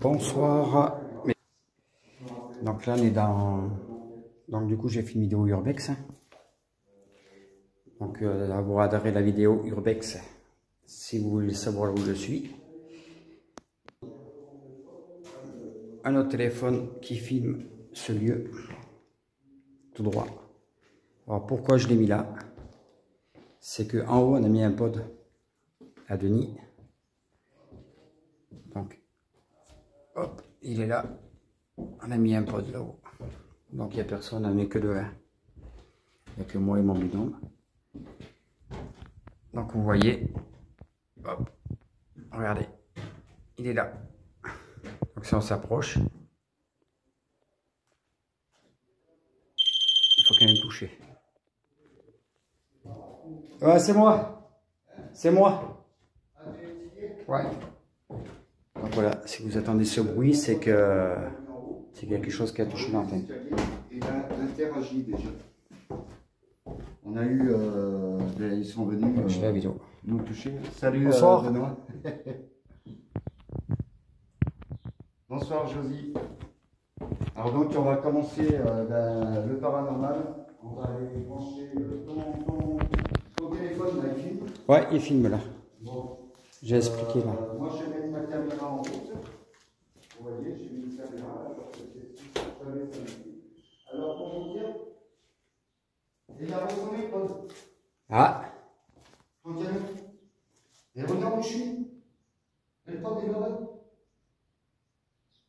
Bonsoir. Donc là on est dans... Donc du coup j'ai fait une vidéo Urbex. Donc là vous regarderez la vidéo Urbex si vous voulez savoir où je suis. Un autre téléphone qui filme ce lieu tout droit. Alors pourquoi je l'ai mis là? C'est que en haut on a mis un pod à Denis. Donc hop, il est là. On a mis un pod là-haut. Donc il n'y a personne, on n'est que deux. Il n'y a que moi et mon binôme. Donc vous voyez, hop, regardez, il est là. Donc si on s'approche, il faut quand même toucher. Ouais, c'est moi. C'est moi. Ouais. Donc voilà, si vous attendez ce bruit, c'est que c'est quelque chose qui a touché l'antenne. Il a interagi déjà. On a eu, ils sont venus Je fais la vidéo. nous toucher. Salut Bonsoir. Benoît. Bonsoir Josie. Alors donc on va commencer le paranormal. On va aller brancher ton téléphone là, il filme. Ouais, il filme là. Bon. J'ai expliqué là. Moi j'ai mis ma caméra en route. Vous voyez, j'ai mis une caméra là. Alors pour vous dire, il a ressonné Paul. Ah. Tranquille. Et regarde où je suis. Et le Paul est là-bas.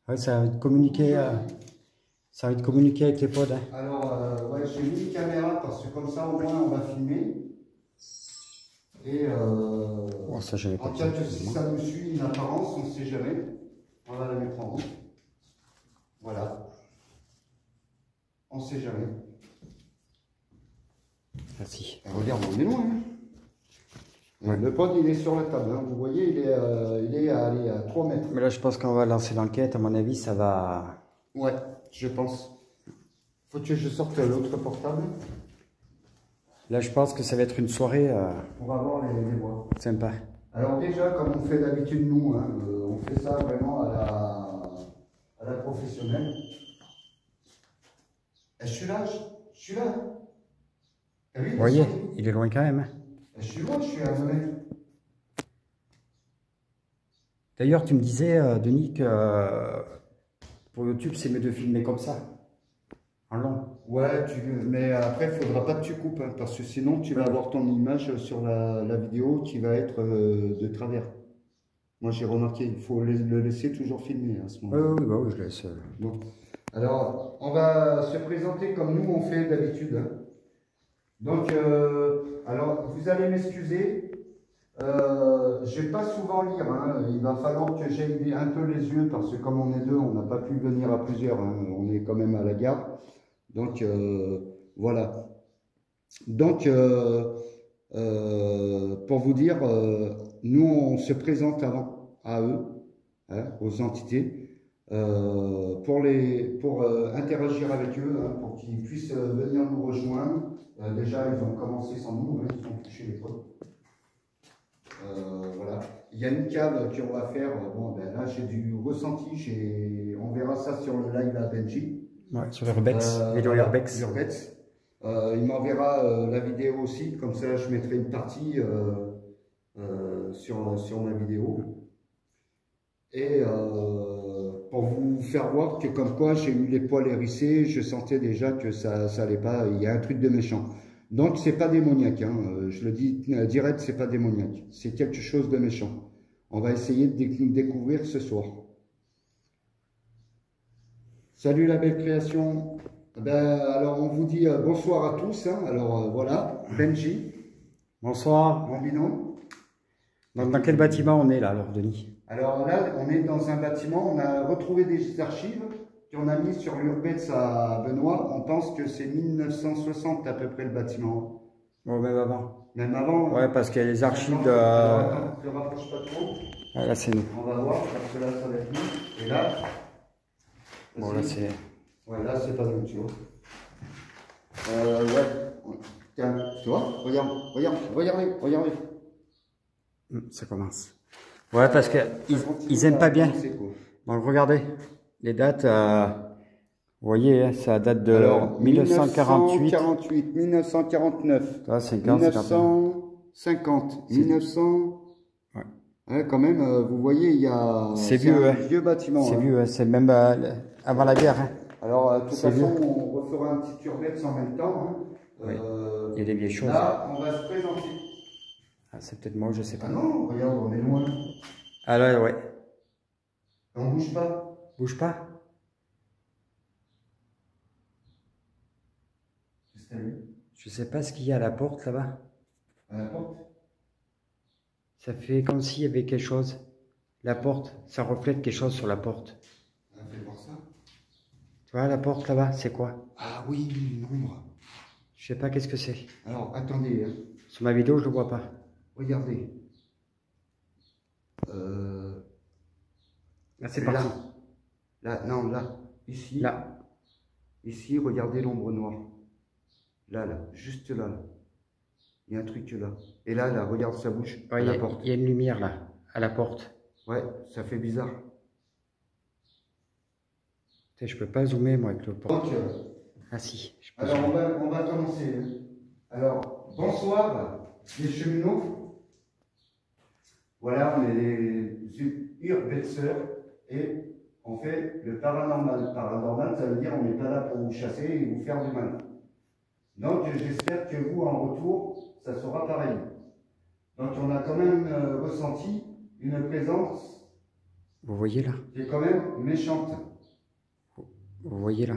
Ouais, ça va être communiqué. Ça va être communiqué avec les pods. Hein. Alors, ouais, j'ai mis une caméra parce que comme ça, au moins, on va filmer. Et Oh, ça, j'avais pas en cas que si ça nous suit une apparence, on ne sait jamais. On va la mettre en route. Voilà. On ne sait jamais. Merci. Et regarde, on est loin. Hein. Ouais. Le pod, il est sur la table. Hein. Vous voyez, il est à 3 mètres. Mais là, je pense qu'on va lancer l'enquête. À mon avis, ça va... Ouais, je pense. Faut que je sorte l'autre portable. Là, je pense que ça va être une soirée Pour avoir les voix. sympa. Alors déjà, comme on fait d'habitude nous, hein, on fait ça vraiment à la professionnelle. Et je suis là, je suis là. Ah oui, Vous voyez, il est loin quand même. Hein. Je suis loin, je suis à 2 mètres. D'ailleurs, tu me disais, Denis, que pour YouTube, c'est mieux de filmer comme ça, en long. Ouais, mais après, il ne faudra pas que tu coupes, hein, parce que sinon, tu vas avoir ton image sur la vidéo qui va être de travers. Moi, j'ai remarqué, il faut le laisser toujours filmer à ce moment-là. Oui, bah oui, je laisse. Bon. Alors, on va se présenter comme nous, on fait d'habitude. Hein. Donc, alors, vous allez m'excuser. Je vais pas souvent lire, hein. Il va falloir que j'aille un peu les yeux parce que comme on est deux, on n'a pas pu venir à plusieurs, hein. On est quand même à la gare. Donc voilà. Donc pour vous dire, nous on se présente avant à eux, hein, aux entités, pour interagir avec eux, hein, pour qu'ils puissent venir nous rejoindre. Déjà ils ont commencé sans nous, hein, ils ont touché les potes. Voilà. Il y a une cave qu'on va faire. Bon, ben là, j'ai du ressenti. On verra ça sur le live à Benji. Ouais, sur Urbex, vidéo voilà, Urbex. Urbex. Il m'enverra la vidéo aussi. Comme ça, je mettrai une partie sur ma vidéo. Et pour vous faire voir que comme quoi j'ai eu les poils hérissés, je sentais déjà que ça allait pas. Il y a un truc de méchant. Donc c'est pas démoniaque, hein. Je le dis direct, c'est pas démoniaque, c'est quelque chose de méchant. On va essayer de découvrir ce soir. Salut la belle création. Ben, alors on vous dit bonsoir à tous, hein. Alors voilà, Benji. Bonsoir. Mon binôme. Dans quel bâtiment on est là alors, Denis? Alors là, on est dans un bâtiment, on a retrouvé des archives qu'on a mis sur l'Urbex à Benoît. On pense que c'est 1960 à peu près le bâtiment. Bon, même avant. Même avant. Ouais, parce qu'il y a les archives de... Ne te rapproche pas trop. Ah, là, c'est nous. On va voir, parce que là, ça va être nous. Et là... Bon, là, c'est... Ouais, là, c'est pas nous, tu vois. Ouais. Tiens, tu vois, regardez. Ça commence. Ouais, parce que ils aiment pas bien. Donc regardez, les dates, vous voyez, hein, ça date de Alors, 1948. 1948, 1949, Ça, 50, 1950, 1900... Ouais. Ouais, quand même, vous voyez, il y a... C'est vieux, un hein. vieux bâtiment. C'est hein. vieux, hein, c'est même avant la guerre. Hein. Alors, de toute C'est façon, vieux. on refera un petit urbex en même temps. Hein. Oui. Il y a des vieilles choses. Là, on va se présenter. Ah, c'est peut-être moi, je sais Ah pas. non, regarde, on est loin. Ah là, ouais. On bouge pas. Bouge pas. Qu'est-ce que t'as vu? Je sais pas ce qu'il y a à la porte là-bas. À la porte? Ça fait comme s'il y avait quelque chose. La porte, ça reflète quelque chose sur la porte. On a fait voir ça. Tu vois la porte là-bas, c'est quoi? Ah oui, une ombre. Je sais pas qu'est-ce que c'est. Alors, attendez. Hein. Sur ma vidéo, je le vois pas. Regardez. Là, c'est parti. Là, non, là. Ici. Là. Ici, regardez l'ombre noire. Là, là. Juste là, là. Il y a un truc là. Et là, là, regarde sa bouche. Ouais, la porte. Il y a une lumière là, à la porte. Ouais, ça fait bizarre. Tu sais, je peux pas zoomer moi avec le porte. Donc, Ah si. Je peux alors, zoomer. on va commencer. Hein. Alors, bonsoir, les cheminots. Voilà, on est les urbexeurs et on fait le paranormal. Paranormal, ça veut dire on n'est pas là pour vous chasser et vous faire du mal. Donc, j'espère que vous, en retour, ça sera pareil. Donc, on a quand même ressenti une présence Vous voyez là? qui est quand même méchante. Vous voyez là?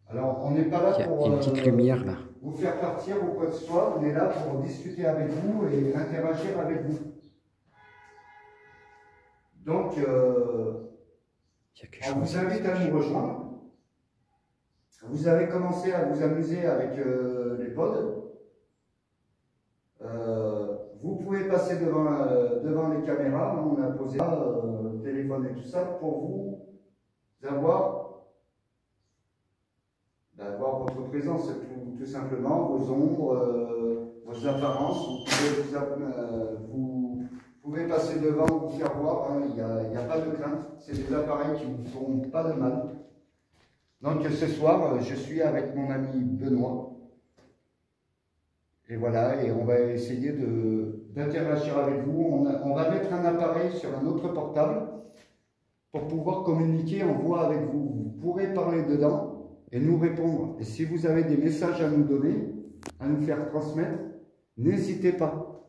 Alors, on n'est pas là Il y a pour une petite lumière là. vous faire partir ou quoi que ce soit. On est là pour discuter avec vous et interagir avec vous. Donc, Il y a quelque on chose. vous invite à nous rejoindre. Vous avez commencé à vous amuser avec les pods. Vous pouvez passer devant les caméras. On a posé le téléphone et tout ça pour vous avoir votre présence, tout simplement, vos ombres, vos apparences. Vous pouvez passer devant, vous faire voir. Hein, il n'y a pas de crainte. C'est des appareils qui ne vous feront pas de mal. Donc ce soir, je suis avec mon ami Benoît. Et voilà, et on va essayer d'interagir avec vous. On va mettre un appareil sur un autre portable pour pouvoir communiquer en voix avec vous. Vous pourrez parler dedans et nous répondre. Et si vous avez des messages à nous donner, à nous faire transmettre, n'hésitez pas.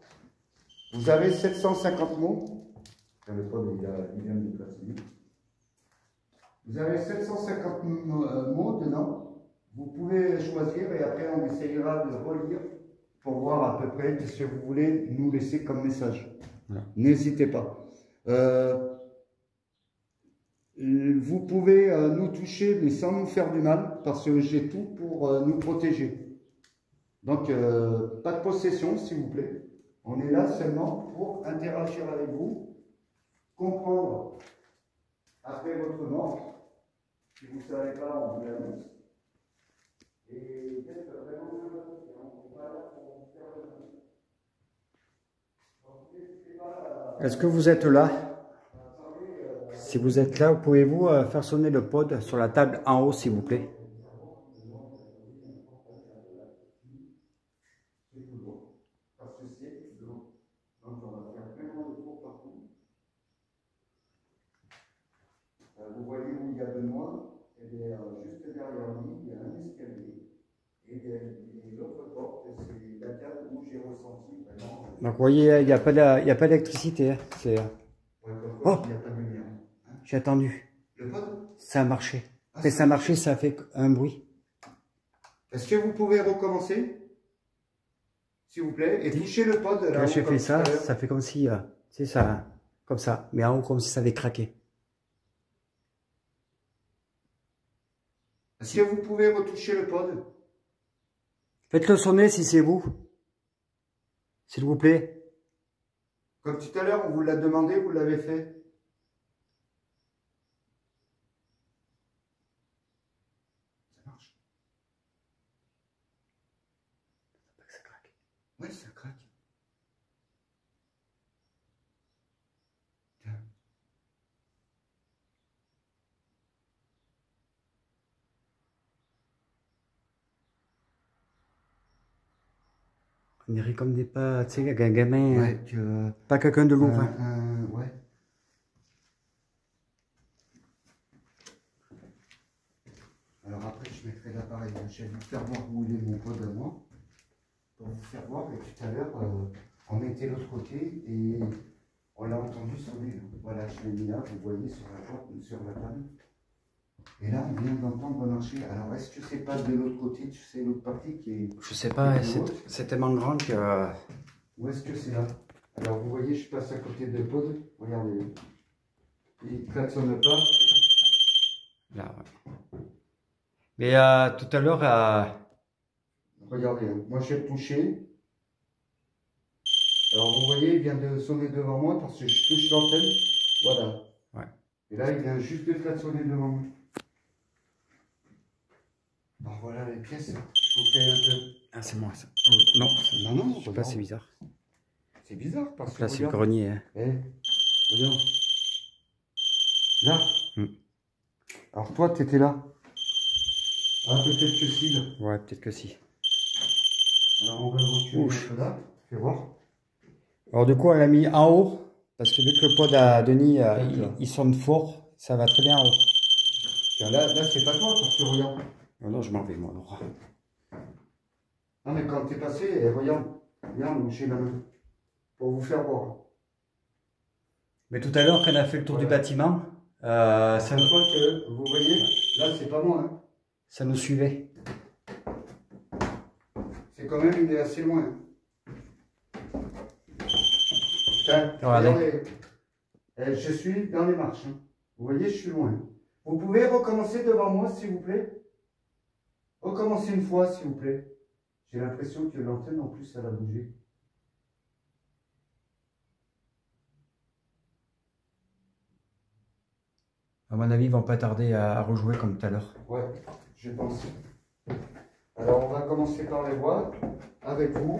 Vous avez 750 mots. Le pod, il vient de placer. Vous avez 750 mots dedans. Vous pouvez choisir et après on essayera de relire pour voir à peu près ce que vous voulez nous laisser comme message. Voilà. N'hésitez pas. Vous pouvez nous toucher mais sans nous faire du mal parce que j'ai tout pour nous protéger. Donc pas de possession s'il vous plaît. On est là seulement pour interagir avec vous, comprendre après votre mort. Si vous ne savez pas, on vous l'annonce. Et d'être vraiment on n'est pas là pour faire le mal. Est-ce que vous êtes là? Si vous êtes là, pouvez-vous faire sonner le pod sur la table en haut, s'il vous plaît? Vous voyez où il y a Benoît, et bien, juste derrière lui, il y a un escalier. Et l'autre porte, c'est la cave où j'ai ressenti vraiment. Donc vous voyez, il n'y a pas d'électricité. Hein. C'est... Oh, il n'y a pas de lumière. Hein? J'ai attendu. Le pod? Ça a marché. Et ça a marché, ça a fait un bruit. Est-ce que vous pouvez recommencer? S'il vous plaît, et toucher le pod. Là, j'ai fait ça, ça fait comme si, c'est ça, comme ça, mais en haut comme si ça avait craqué. Est-ce que vous pouvez retoucher le pod? Faites-le sonner si c'est vous. S'il vous plaît. Comme tout à l'heure, on vous l'a demandé, vous l'avez fait. Ça marche. Ça craque. Ouais, ça craque. On dirait comme des pas, tu sais, un gamin. Ouais, Pas quelqu'un de lourd. Hein. Ouais. Alors après, je mettrai l'appareil. Je vais vous faire voir où il est mon pod à moi. Pour vous faire voir. Et tout à l'heure, on mettait l'autre côté et on l'a entendu sonner. Voilà, je l'ai mis là, vous voyez, sur la porte, sur la table. Et là, on vient d'entendre marcher. Alors, est-ce que c'est pas de l'autre côté, tu sais, l'autre partie qui est... Je sais pas, c'est tellement grand que... Où est-ce que c'est là? Alors, vous voyez, je passe à côté de pod. Regardez. Il klaxonne pas. Là, ouais. Mais tout à l'heure... Regardez, moi je vais le toucher. Alors vous voyez, il vient de sonner devant moi parce que je touche l'antenne. Voilà. Ouais. Et là, il vient juste de klaxonner devant moi. Alors voilà les pièces. Je vous fais un peu. Ah, c'est moi ça. Oh, non, Non, je sais pas, c'est bizarre. C'est bizarre parce que. Là, c'est le grenier. Hein. Eh, regarde. Là. Alors toi, tu étais là. Ah, peut-être que si. Là. Ouais, peut-être que si. Alors on va le reculer un peu là. Fais voir. Alors du coup, on l'a mis en haut. Parce que vu que le pod à Denis, il sonne fort, ça va très bien en haut. Tiens, là c'est pas toi parce que regarde. Oh non, je m'en vais moi. Alors. Non mais quand t'es passé, regarde, regarde, j'ai la main. Pour vous faire voir. Mais tout à l'heure, quand on a fait le tour du bâtiment, ça me voit que, vous voyez, là c'est pas moi. Hein. Ça nous suivait. C'est quand même, il est assez loin. Tiens, regardez. Je suis dans les marches. Hein. Vous voyez, je suis loin. Vous pouvez recommencer devant moi, s'il vous plaît? Recommencez une fois, s'il vous plaît. J'ai l'impression que l'antenne, en plus, elle a bougé. À mon avis, ils vont pas tarder à rejouer comme tout à l'heure. Ouais, je pense. Alors, on va commencer par les voix avec vous.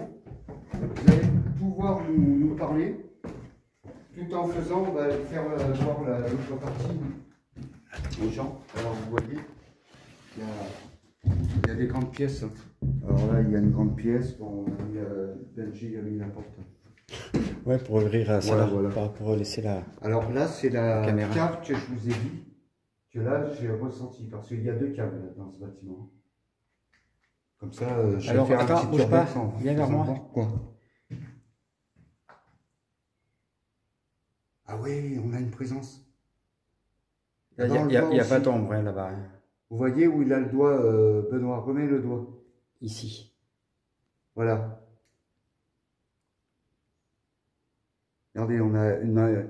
Vous allez pouvoir nous parler tout en faisant, on va faire voir l'autre partie aux gens. Alors, vous voyez, il y a des grandes pièces. Alors là, il y a une grande pièce. Bon, Benji a mis la porte. Ouais, pour ouvrir ça, voilà. pour laisser la... Alors là, c'est la caméra. cave que je vous ai dit, que là, j'ai ressenti, parce qu'il y a deux caves là, dans ce bâtiment. Comme ça, je vais faire attends, un petit bouge tour pas, d'ensemble. viens vers moi. Quoi? Ah oui, on a une présence. Il n'y a pas d'ombre hein, là-bas. Hein. Vous voyez où il a le doigt, Benoît, remets le doigt. Ici. Voilà. Regardez, on a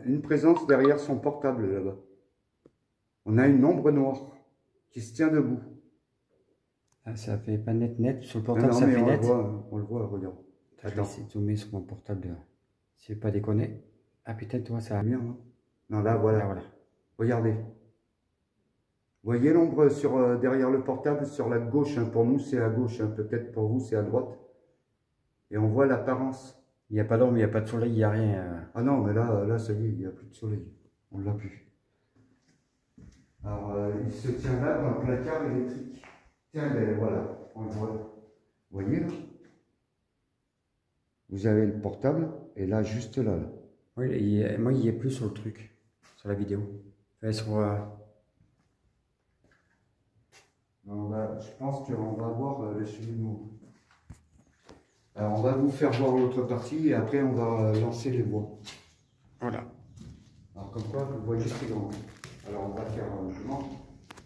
une présence derrière son portable là-bas. On a une ombre noire qui se tient debout. Ah, ça fait pas net sur le portable, non, ça mais fait net. On le voit, regarde. Je vais essayer de zoomer sur mon portable. Si je vais pas déconner. Ah putain, toi ça... Bien, hein. Non, là, voilà. Là, voilà. Regardez. Vous voyez l'ombre derrière le portable sur la gauche. Hein. Pour nous, c'est à gauche. Hein. Peut-être pour vous, c'est à droite. Et on voit l'apparence. Il n'y a pas d'ombre, il n'y a pas de soleil, il n'y a rien. Ah non, mais là, ça y est, il n'y a plus de soleil. On ne l'a plus. Alors, il se tient là dans le placard électrique. Tiens, ben voilà, on le voit. Vous voyez là? Vous avez le portable, et là, juste là. Oui, moi, il n'y est plus sur le truc, sur la vidéo. Enfin, sur... je pense qu'on va voir le cheminement. Alors, on va vous faire voir l'autre partie, et après, on va lancer les voix. Voilà. Alors, comme quoi, vous voyez, c'est grand. Alors, on va faire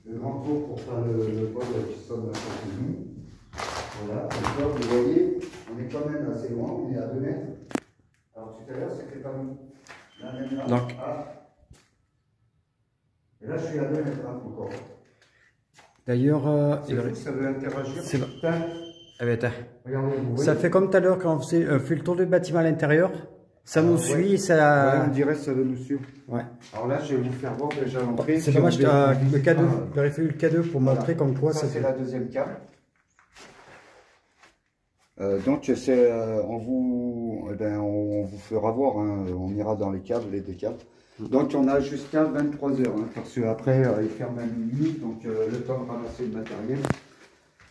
le grand tour pour faire le bol qui sonne à côté de nous. Voilà, comme ça, vous voyez, on est quand même assez loin, on est à 2 mètres. Alors, tout à l'heure, c'était pas nous. Là, même là. Donc. Et là, je suis à 2 mètres encore. D'ailleurs, ça veut interagir. C'est bon. Ah, ben, regardez, vous voyez. Ça fait comme tout à l'heure quand on fait le tour du bâtiment à l'intérieur. Ça nous suit, ça... Ouais, on dirait que ça veut nous suivre. Ouais. Alors là, je vais vous faire voir déjà l'entrée. C'est dommage, le K2. Il aurait fallu le K2 pour montrer comme quoi ça c'est la deuxième cave. Donc on vous fera voir, hein, on ira dans les caves, les deux caves. Donc on a jusqu'à 23h, hein, parce qu'après il ferme à minuit, donc le temps de ramasser le matériel.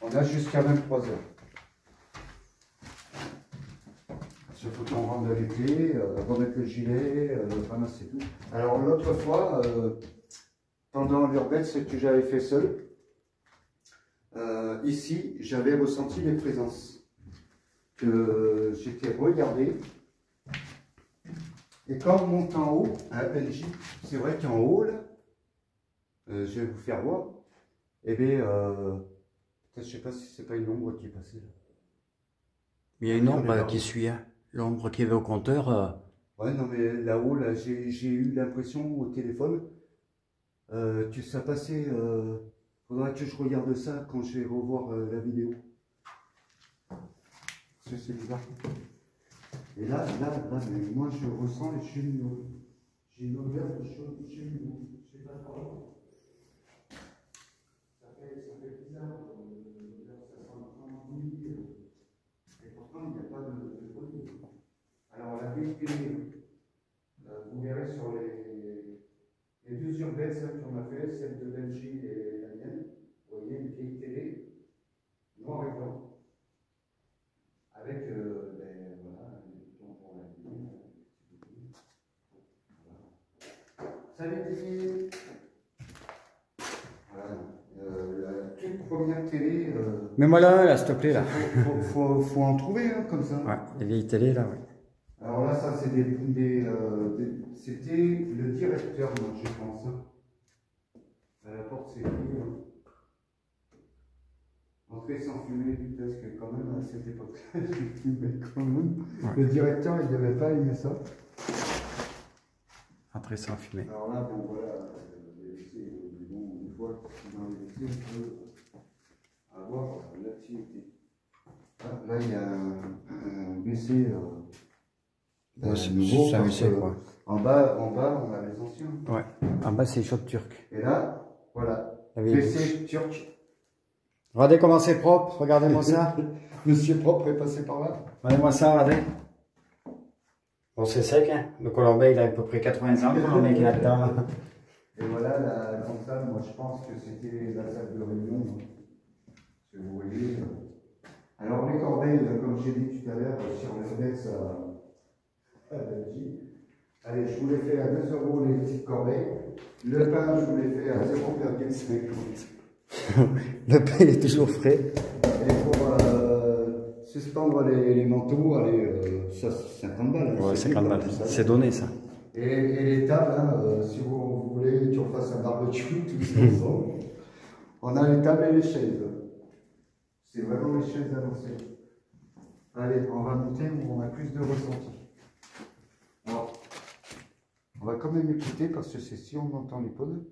On a jusqu'à 23h. Il faut qu'on rende les clés, remettre le gilet, ramasser tout. Alors l'autre fois, pendant l'urbex que j'avais fait seul, ici, j'avais ressenti les présences. Que j'étais regardé. Et quand on monte en haut, à Belgique, c'est vrai qu'en haut, là, je vais vous faire voir, eh bien, je sais pas si c'est pas une ombre qui est passée là. Il y a une ombre qui suit, hein. L'ombre qui est au compteur. Ouais, non, mais là-haut, là, j'ai eu l'impression au téléphone que ça passait. Faudra que je regarde ça quand je vais revoir la vidéo. C'est bizarre. Et là, mais moi je ressens les cheminots. J'ai une odeur de cheminots. Je sais pas quoi. Ça fait bizarre. L'odeur, ça sent le nuit. Et pourtant, il n'y a pas de bruit. Alors, la vieille télé, vous verrez sur les deux urbex qu'on a fait, celle de Belgique et la mienne. Vous voyez, une vieille télé, noir et blanc. Avec voilà, les boutons pour la lumière. Salut Didier. Voilà, la toute première télé. Mets-moi là, s'il te plaît, là. Faut en trouver, hein, comme ça. Ouais, les vieilles télé, là, ouais. Alors là, ça, c'est c'était le directeur, moi, je pense. Hein. À la porte, c'est lui. Hein. Entrée sans fumer, parce que quand même, à cette époque-là, j'ai fumé quand même. Ouais. Le directeur, il ne devait pas aimer ça. Entrée sans fumer. Alors là, bon, voilà, une fois dans les WC, on peut avoir l'activité. Là, il y a un WC nouveau. C'est un WC, quoi. En bas, on a les anciens. Ouais, en bas, c'est les chaudes turques. Et là, voilà, WC turc. Regardez comment c'est propre, regardez-moi ça. Monsieur Propre est passé par là. Regardez-moi ça, regardez. Bon, c'est sec, hein. Le Colombais, il a à peu près 80 ans, le Colombais qui est là-dedans. Et voilà, la grande salle, moi je pense que c'était la salle de réunion. Que vous voyez. Alors, les corbeilles, comme j'ai dit tout à l'heure, sur l'urbex à Belgique. Allez, je vous les fais à 2 € les petites corbeilles. Le pain, je vous les fais à 0,50. Le pain est toujours frais. Et pour suspendre les manteaux, allez, ça c'est 50 balles. Ouais, 50 balles, c'est donné ça. Et les tables, hein, si vous voulez qu'on fasse un barbecue tous ensemble, on a les tables et les chaises. C'est vraiment les chaises avancées. Allez, on va monter où on a plus de ressenti. Alors, on va quand même écouter parce que c'est si on entend les pods.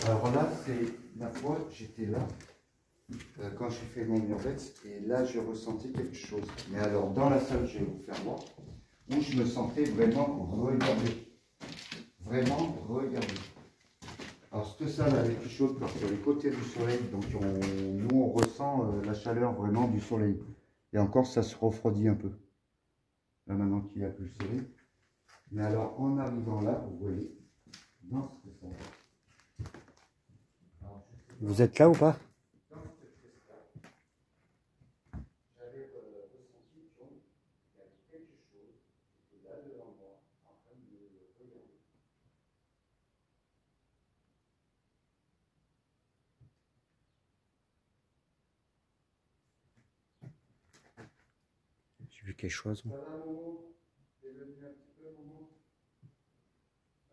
Alors là, c'est la fois, j'étais là, quand j'ai fait mon urbex, et là, j'ai ressenti quelque chose. Mais alors, dans la salle, je vais vous faire voir, où je me sentais vraiment regardé. Vraiment regardé. Alors, cette salle, elle est plus chaude parce que les côtés du soleil, donc nous, on ressent la chaleur vraiment du soleil. Et encore, ça se refroidit un peu. Là, maintenant qu'il y a plus le soleil. Mais alors, en arrivant là, vous voyez, dans cette salle. Vous êtes là ou pas? J'avais ressenti qu'il y avait quelque chose qui était là devant moi, en train de me regarder. J'ai vu quelque chose. Ça va, Momo? T'es venu un petit peu, Momo?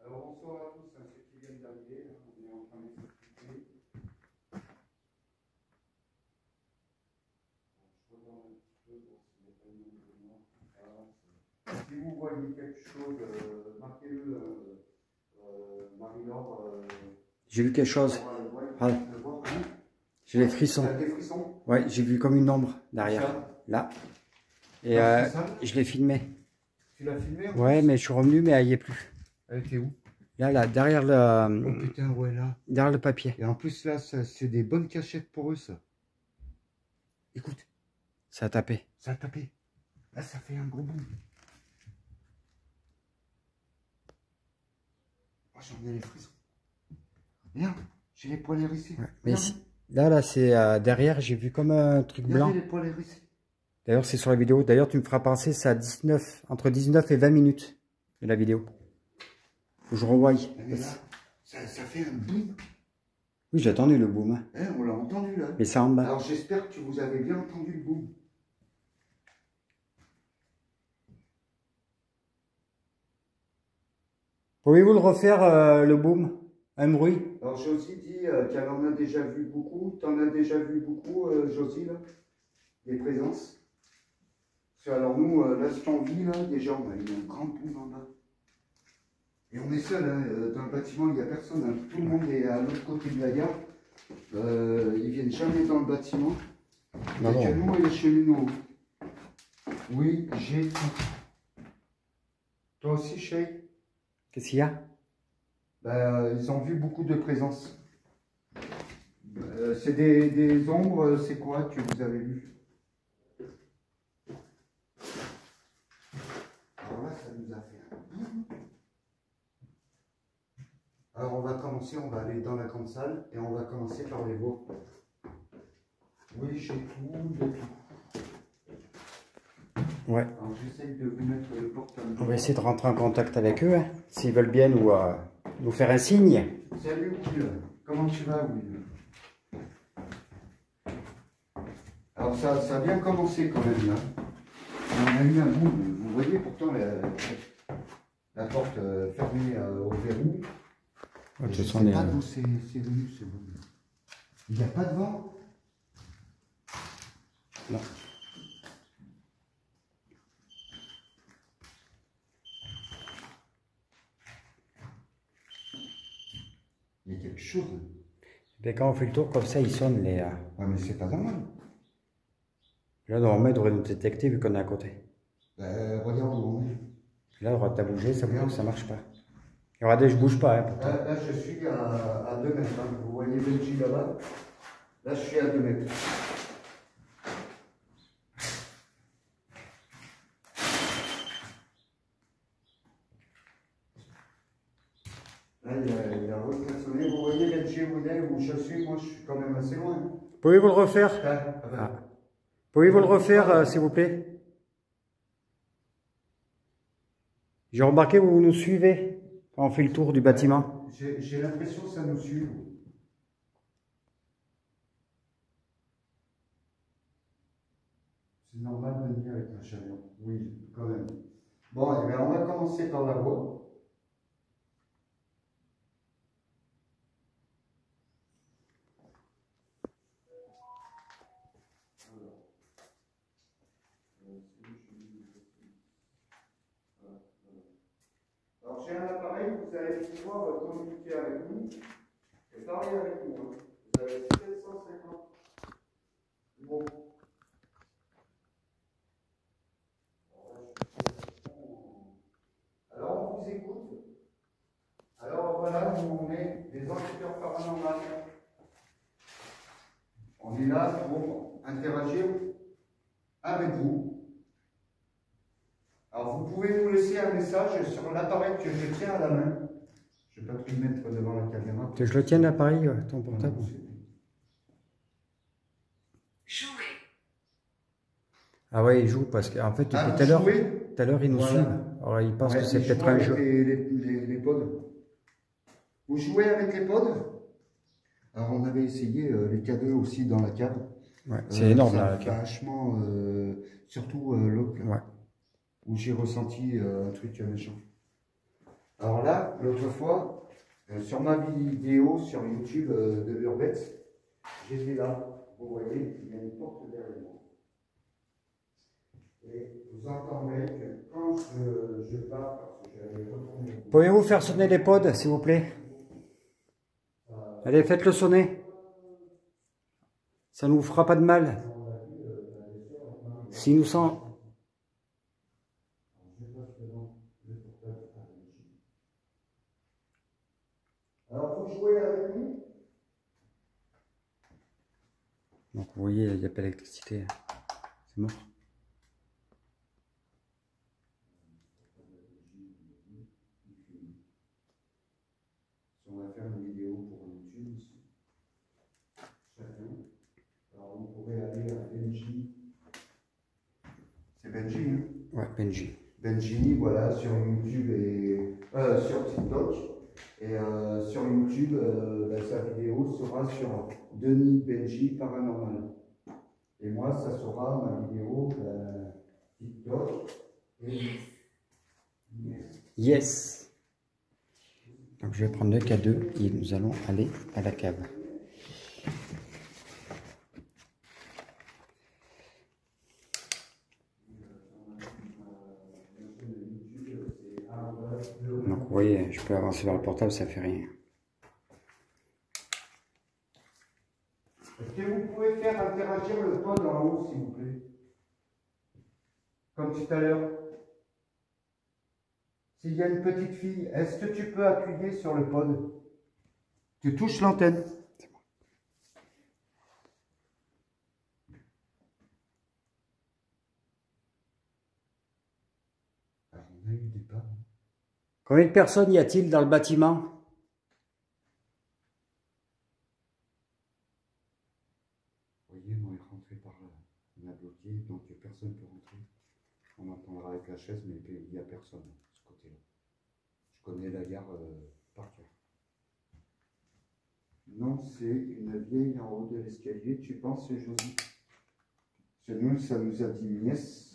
Alors, bonsoir à tous, ceux qui viennent d'arriver, on est en train d'expliquer. Si vous voyez quelque chose, marquez-le, Marie-Laure. J'ai vu quelque chose. Ah. J'ai les frissons. Des frissons? Ouais, j'ai vu comme une ombre derrière. Là. Et je l'ai filmé. Tu l'as filmé? Ouais, mais je suis revenu, mais elle y est plus. Elle était où? Là, derrière le. Oh putain, ouais, là. Derrière le papier. Et en plus, là, c'est des bonnes cachettes pour eux, ça. Écoute. Ça a tapé. Ça a tapé. Là, ça fait un gros boum. Oh, j'en ai les frissons. Viens, j'ai les poils hérissés. Ouais, mais Là, c'est derrière, j'ai vu comme un truc blanc. Les poils hérissés. D'ailleurs, c'est sur la vidéo. D'ailleurs, tu me feras penser, c'est à 19, entre 19 et 20 minutes de la vidéo. Faut que je revoie. Mais là, ça fait un boom. Oui, j'ai entendu le boom. Hein. On l'a entendu là. Mais c'est en bas. Alors j'espère que vous avez bien entendu le boom. Pouvez-vous le refaire, le boom? Un bruit? Alors Josie dit qu'elle en a déjà vu beaucoup. Tu en as déjà vu beaucoup, Josie, là, des présences. Parce que, alors nous, là, ce qu'on vit, là, déjà, on a eu un grand boom en bas. Et on est seul, hein, dans le bâtiment, il n'y a personne. Hein. Tout le monde est à l'autre côté de la gare. Ils viennent jamais dans le bâtiment. Il n'y a que nous et les cheminots. Oui, j'ai tout. Toi aussi, Shay? Qu'est-ce qu'il y a? Ils ont vu beaucoup de présences. C'est des ombres, c'est quoi que vous avez vu? Alors là, ça nous a fait un boum. Alors on va commencer, on va aller dans la grande salle et on va commencer par les veaux. Oui, j'ai tout, j'ai tout. Ouais. Alors j'essaye de vous mettre le porte-à-main. On va essayer de rentrer en contact avec eux, hein, s'ils veulent bien nous faire un signe. Salut Will, comment tu vas Will? Alors ça a bien commencé quand même là. On a eu un boom, vous voyez pourtant la porte fermée au verrou. Ouais, Je ne sais pas d'où c'est venu ce boom. Il n'y a pas de vent? Non. Il y a quelque chose. Et quand on fait le tour comme ça, ils sonnent les... Ouais, mais c'est pas normal. Là, normalement, ils devraient nous détecter vu qu'on est à côté. Regarde où on est. Là, on va bouger, ça bouge, ça marche pas. Et regardez, je bouge pas, hein, pourtant. Là, je suis à 2 mètres. Hein. Vous voyez Benji là-bas? Là, je suis à 2 mètres. Là, il a reklaxonné. Vous voyez Benji où je suis? Moi, je suis quand même assez loin. Pouvez-vous le refaire? Ah. Pouvez-vous le refaire, s'il vous plaît? J'ai remarqué, vous nous suivez quand on fait le tour du bâtiment. J'ai l'impression que ça nous suit. C'est normal de venir avec un chariot. Oui, quand même. Bon, eh bien, on va commencer par la voie. Alors, j'ai un appareil, vous allez pouvoir communiquer avec nous et parler avec nous. Hein. Vous avez 750 mots. Alors, on vous écoute. Alors, voilà, nous, on est des enquêteurs paranormaux. On est là pour interagir avec vous. Alors, vous pouvez nous laisser un message sur l'appareil que je tiens à la main. Je ne vais pas te le mettre devant la caméra. Que je le tienne l'appareil, ton portable. Jouer. Ah ouais, il joue parce qu'en fait, tout à l'heure, ils nous suivent. Alors, ils pensent que c'est peut-être un jeu. Les pods. Vous jouez avec les pods? Alors, on avait essayé les K2 aussi dans la cave. Ouais, c'est énorme là. Vachement, surtout l'autre. Ouais. Où j'ai ressenti un truc méchant. Alors là, l'autre fois, sur ma vidéo sur YouTube de Urbex, j'étais là. Vous voyez, il y a une porte derrière moi. Et vous entendrez que quand je pars, parce que j'avais retourné. Pouvez-vous faire sonner les pods, s'il vous plaît? Allez, faites-le sonner. Ça ne vous fera pas de mal. S'il nous sent... Alors, vous jouez avec nous? Donc, vous voyez, il n'y a pas d'électricité. C'est mort. On va faire une vidéo pour YouTube. Chacun Benji. Hein. Ouais, Benji. Benji, voilà, sur YouTube et sur TikTok. Et sur YouTube, sa vidéo sera sur Denis Benji Paranormal. Et moi, ça sera ma vidéo TikTok. Et... Yes. Donc je vais prendre le K2 et nous allons aller à la cave. Donc vous voyez, je peux avancer vers le portable, ça fait rien. Est-ce que vous pouvez faire interagir le pod en haut, s'il vous plaît? Comme tout à l'heure. S'il y a une petite fille, est-ce que tu peux appuyer sur le pod? Tu touches l'antenne. C'est bon. Alors, on a eu des pas. Combien de personnes y a-t-il dans le bâtiment? Vous voyez, moi, il est rentré par là. On a bloqué, donc personne ne peut rentrer. On entendra avec la chaise, mais il n'y a personne de ce côté-là. Je connais la gare par cœur. Non, c'est une vieille en haut de l'escalier. Tu penses, c'est Josie? Chez nous, ça nous a dit nièce.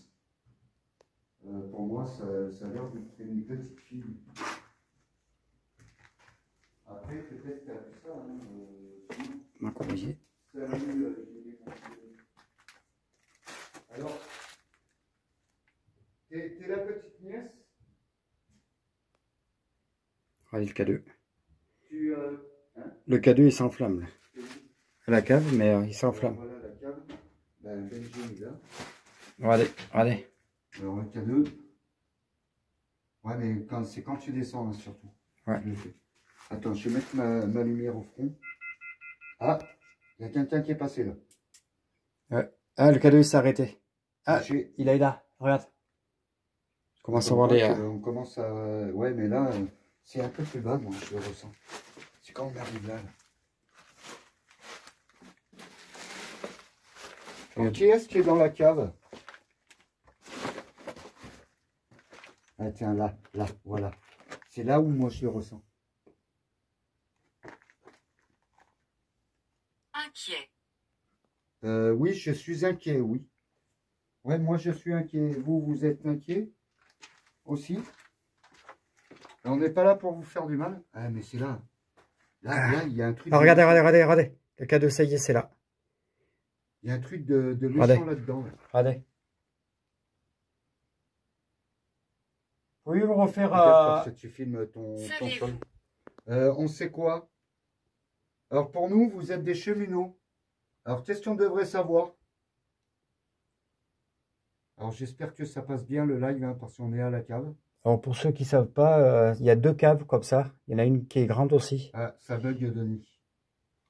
Pour moi, ça a l'air d'être une petite fille. Après, peut-être que tu as vu ça. Hein, Ma courrier. salut, alors, t'es la petite nièce? Regardez le K2. Tu, Hein? Le K2 il s'enflamme. À la cave, mais il s'enflamme. Voilà la cave. Ben, Benji est là. Regardez, regardez. Alors le K2. Ouais, mais c'est quand tu descends, hein, surtout. Ouais. Je le fais. Attends, je vais mettre ma lumière au front. Ah, il y a quelqu'un qui est passé là. Ouais. Ah, le K2 il s'est arrêté. Ah, J'ai- il est là, regarde. Je commence à voir les... On commence à... Ouais, mais là, c'est un peu plus bas, moi, je le ressens. C'est quand on arrive là. Alors, qui est-ce qui est dans la cave? Ah tiens, là, voilà. C'est là où moi je le ressens. Inquiet. Oui, je suis inquiet, oui. Ouais, moi je suis inquiet. Vous êtes inquiet aussi? On n'est pas là pour vous faire du mal. Ah, mais c'est là. Là, il y a un truc. Ah, regardez, regardez, regardez. Le K2, ça y est, c'est là. Il y a un truc de méchant là-dedans. Là. Regardez. Pouvez-vous refaire... Parce que tu filmes ton Savez-vous sol. On sait quoi? Alors pour nous, vous êtes des cheminots. Alors qu'est-ce qu'on devrait savoir? Alors j'espère que ça passe bien le live, hein, parce qu'on est à la cave. Alors pour ceux qui ne savent pas, il y a deux caves comme ça. Il y en a une qui est grande aussi. Ah, ça bug de nuit.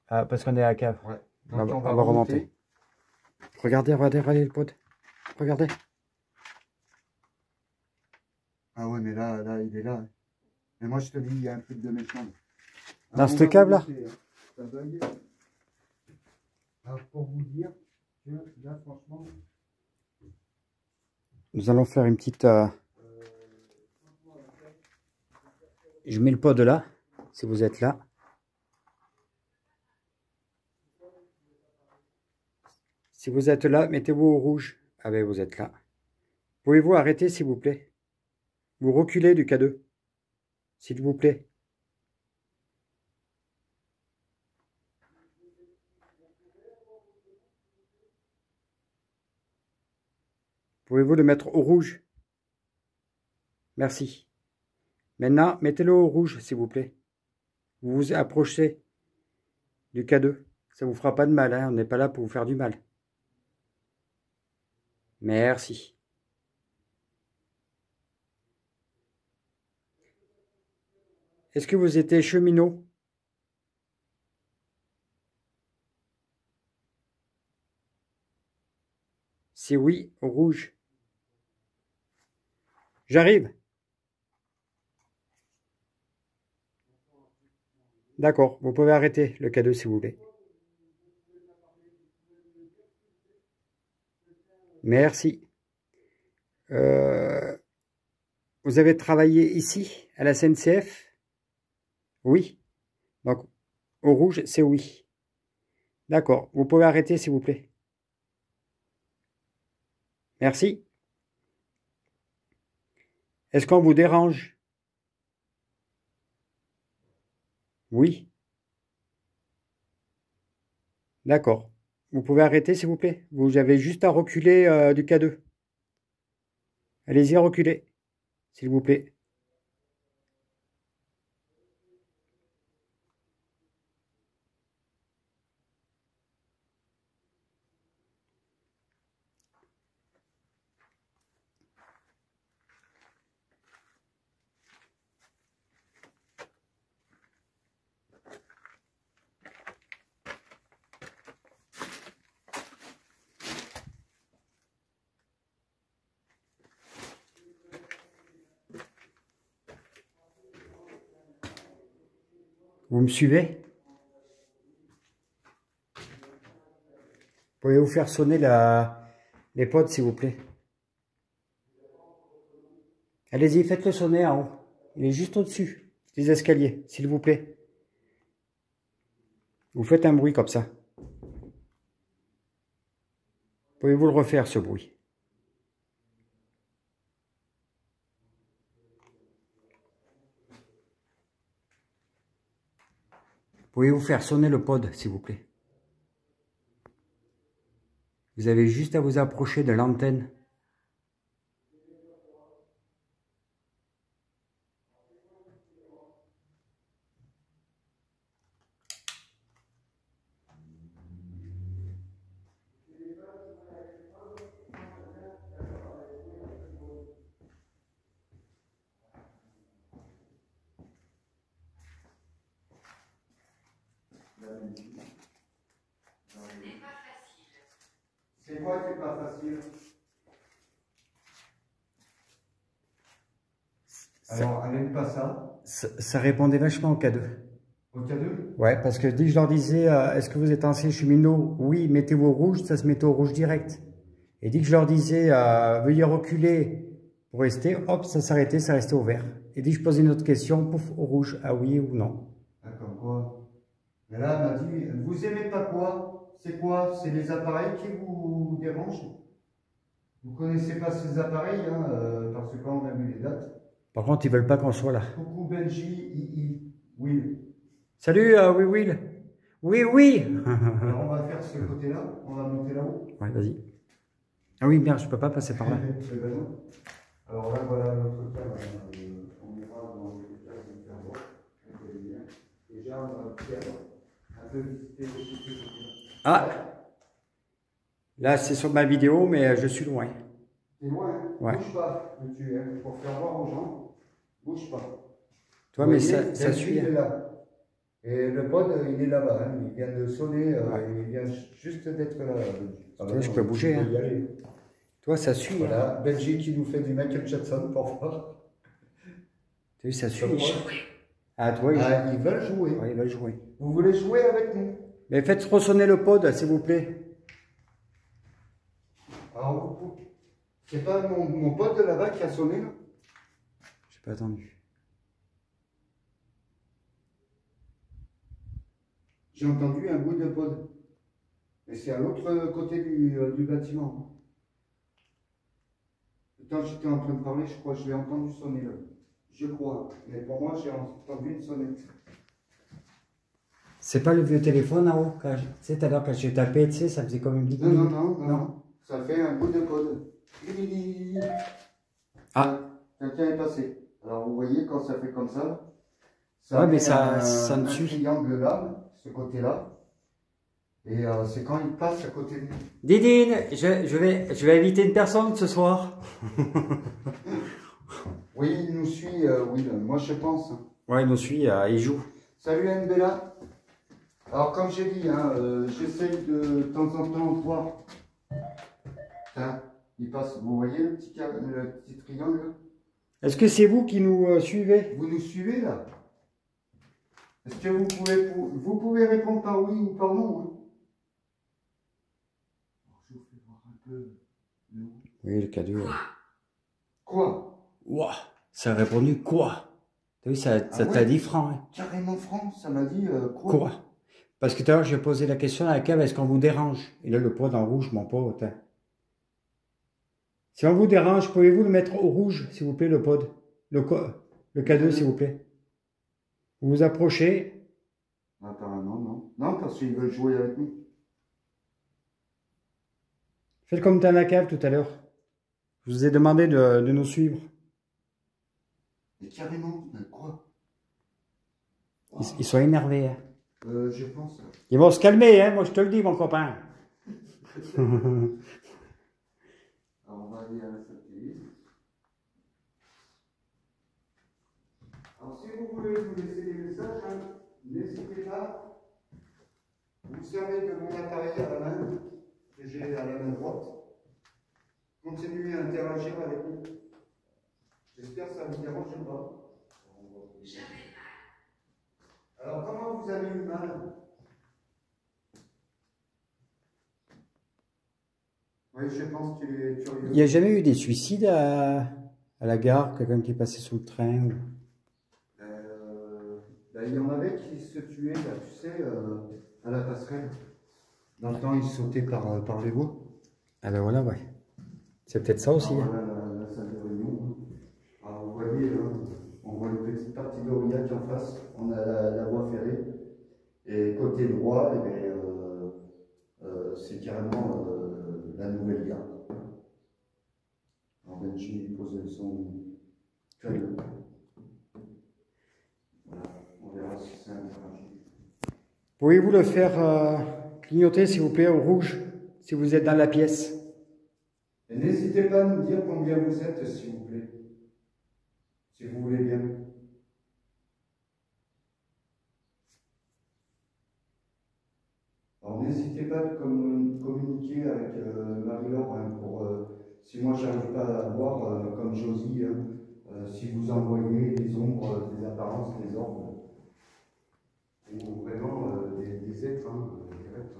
Ah, parce qu'on est à la cave. Ouais. On Donc va remonter. Regardez, regardez, regardez le pod. Regardez. Ah ouais, mais là, il est là. Hein. Mais moi, je te dis, il y a un truc de méchant. Dans cette cave-là? Ça bug. Alors, pour vous dire que là, franchement... Nous allons faire une petite... Je mets le pod là, si vous êtes là. Si vous êtes là, mettez-vous au rouge. Ah ben, vous êtes là. Pouvez-vous arrêter, s'il vous plaît? Vous reculez du K2. S'il vous plaît. Pouvez-vous le mettre au rouge? Merci. Maintenant, mettez-le au rouge, s'il vous plaît. Vous vous approchez du K2. Ça vous fera pas de mal, hein. On n'est pas là pour vous faire du mal. Merci. Est-ce que vous étiez cheminot? Si oui, au rouge. J'arrive. D'accord, vous pouvez arrêter le K2 si vous voulez. Merci. Vous avez travaillé ici, à la SNCF? Oui. Donc, au rouge, c'est oui. D'accord. Vous pouvez arrêter, s'il vous plaît. Merci. Est-ce qu'on vous dérange? Oui. D'accord. Vous pouvez arrêter, s'il vous plaît? Vous avez juste à reculer du K2. Allez-y, reculez, s'il vous plaît. Vous me suivez? Pouvez-vous faire sonner les pods, s'il vous plaît? Allez-y, faites-le sonner en haut. Il est juste au-dessus des escaliers, s'il vous plaît. Vous faites un bruit comme ça. Pouvez-vous le refaire, ce bruit? Pouvez-vous faire sonner le pod, s'il vous plaît? Vous avez juste à vous approcher de l'antenne. C'est quoi qui n'est pas facile? Alors, elle n'aime pas ça. Ça répondait vachement au K2. Au K2? Ouais, parce que dès que je leur disais, est-ce que vous êtes ancien cheminot? Oui, mettez-vous au rouge, ça se mettait au rouge direct. Et dès que je leur disais, veuillez reculer pour rester, hop, ça s'arrêtait, ça restait au vert. Et dès que je posais une autre question, pouf, au rouge, ah oui ou non. D'accord, quoi? Mais là, elle m'a dit, vous aimez pas quoi? C'est quoi? C'est les appareils qui vous dérangent? Vous connaissez pas ces appareils, hein, parce que quand on a vu les dates. Par contre, ils veulent pas qu'on soit là. Coucou Benji, Will. Salut, oui, Will. Oui, oui. Alors, on va faire ce côté-là, on va monter là-haut. Ouais, vas-y. Ah oui, merde, je peux pas passer par là. Ben non. Alors là, voilà notre cas. On ira dans le cas de faire voir. Déjà, on va faire un peu visiter aussi. Ah, là, c'est sur ma vidéo, mais je suis loin. T'es loin, hein? Ouais. Bouge pas, pour faire voir aux gens. Bouge pas. Toi, mais ça suit. Il est là. Et le pod, il est là-bas. Hein. Il vient de sonner, il vient juste d'être là. Toi, je peux bouger. Hein. Toi, ça suit. Voilà, Belgique qui nous fait du Michael Jackson, pour voir. Tu vois, ça suit. Ah, toi, ils veulent jouer. Ouais, ils veulent jouer. Vous voulez jouer avec nous? Mais faites ressonner le pod, s'il vous plaît. Alors, c'est pas mon pote de là-bas qui a sonné, là? J'ai pas attendu. J'ai entendu un bruit de pod. Et c'est à l'autre côté du bâtiment. Quand j'étais en train de parler, je crois que je l'ai entendu sonner là. Je crois. Mais pour moi, j'ai entendu une sonnette. C'est pas le vieux téléphone en haut? Tu sais, tout à l'heure, quand j'ai tapé, tu sais, ça faisait comme une petite. Non. Ça fait un bruit de pod. Ah. Quelqu'un est passé. Alors vous voyez, quand ça fait comme ça, ouais, mais ça me un suit. triangle là, ce côté-là. Et c'est quand il passe à côté de nous. Didine, je vais inviter une personne ce soir. Oui, il nous suit, oui, moi je pense. Ouais, il nous suit, il joue. Salut Anne-Bella. Alors comme j'ai dit, hein, j'essaye de temps en temps de voir. Tiens, il passe, vous voyez le petit triangle? Est-ce que c'est vous qui nous suivez? Vous nous suivez là? Est-ce que vous pouvez répondre par oui ou par non, hein? Je vous fais voir un peu. Oui, le cadeau. Quoi? Ouah, ça a répondu quoi? T'as vu, ça t'a ouais, dit franc, hein? Carrément franc, ça m'a dit quoi? Quoi? Parce que tout à l'heure, j'ai posé la question à la cave, est-ce qu'on vous dérange? Et là, le pod en rouge, mon pote. Hein. Si on vous dérange, pouvez-vous le mettre au rouge, s'il vous plaît, le pod? Le K2, s'il vous plaît. Vous vous approchez. Apparemment, non. Non, parce qu'ils veulent jouer avec nous. Faites comme dans la cave tout à l'heure. Je vous ai demandé de nous suivre. Mais carrément, mais quoi? Ils sont énervés. Hein. Je pense. Ils vont se calmer, hein, moi je te le dis, mon copain. Alors, on va aller à la satellite. Alors, si vous voulez nous laisser des messages, hein, n'hésitez pas. Vous servez de mon appareil à la main, que j'ai à la main droite. Continuez à interagir avec nous. J'espère que ça ne vous dérange pas. Alors, comment vous avez eu mal? Oui, je pense que tu es curieux. Il n'y a jamais eu des suicides à la gare, quelqu'un qui est passé sous le train ou... Il y en avait qui se tuaient, là, tu sais, à la passerelle. Dans le temps, ils sautaient par les voies. Ah ben voilà, ouais. C'est peut-être ça aussi. Alors, voilà la salle de réunion. Alors, vous voyez, là, on voit une petite partie d'Aurillac en face. On a la voie ferrée. Et côté droit, eh bien, c'est carrément la nouvelle gare. Alors, Benji pose son cadeau. Voilà, on verra si c'est interagi. Pouvez-vous le faire clignoter, s'il vous plaît, au rouge, si vous êtes dans la pièce? Et n'hésitez pas à nous dire combien vous êtes, s'il vous plaît. Si vous voulez bien. Alors n'hésitez pas à communiquer avec Marie-Laure hein, pour, si moi j'arrive pas à la voir, comme Josie, hein, si vous envoyez des ombres, des apparences, des orbes, ou vraiment des êtres, hein, directs.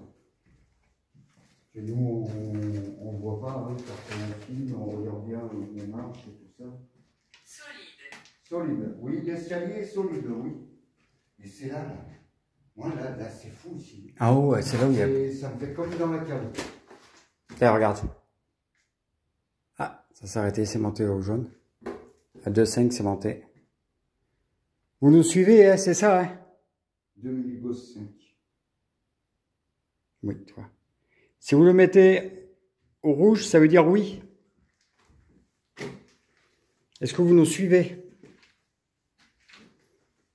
Que nous, on ne voit pas, hein, quand on filme, on regarde bien les marches et tout ça. Solide, oui, l'escalier est solide, oui. Mais c'est là. Moi, là c'est fou ici. Ah ouais, c'est là où il y a... Ça me fait comme dans la cave. Tiens, regarde. Ah, ça s'est arrêté, c'est monté au jaune. À 2,5, c'est monté. Vous nous suivez, hein, c'est ça, hein? 2005. 5. Oui, tu vois. Si vous le mettez au rouge, ça veut dire oui. Est-ce que vous nous suivez?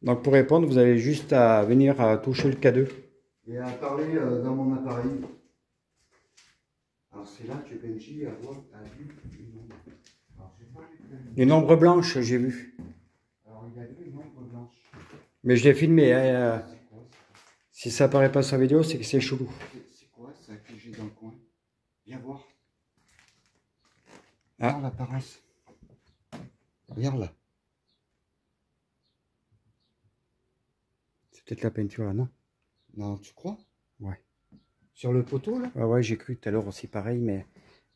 Donc pour répondre, vous avez juste à venir toucher le K2. Et à parler dans mon appareil. Alors c'est là que Benji a vu une ombre. Alors j'ai pas vu Une ombre blanche, j'ai vu. Alors il a vu une ombre blanche. Mais je l'ai filmé. Hein, si ça apparaît pas sur la vidéo, c'est que c'est chelou. C'est quoi ça que j'ai dans le coin? Viens voir. Ah. Regarde l'apparence. Regarde là. C'est peut-être la peinture là, non? Non, tu crois? Ouais. Sur le poteau là? Ouais, j'ai cru tout à l'heure aussi pareil, mais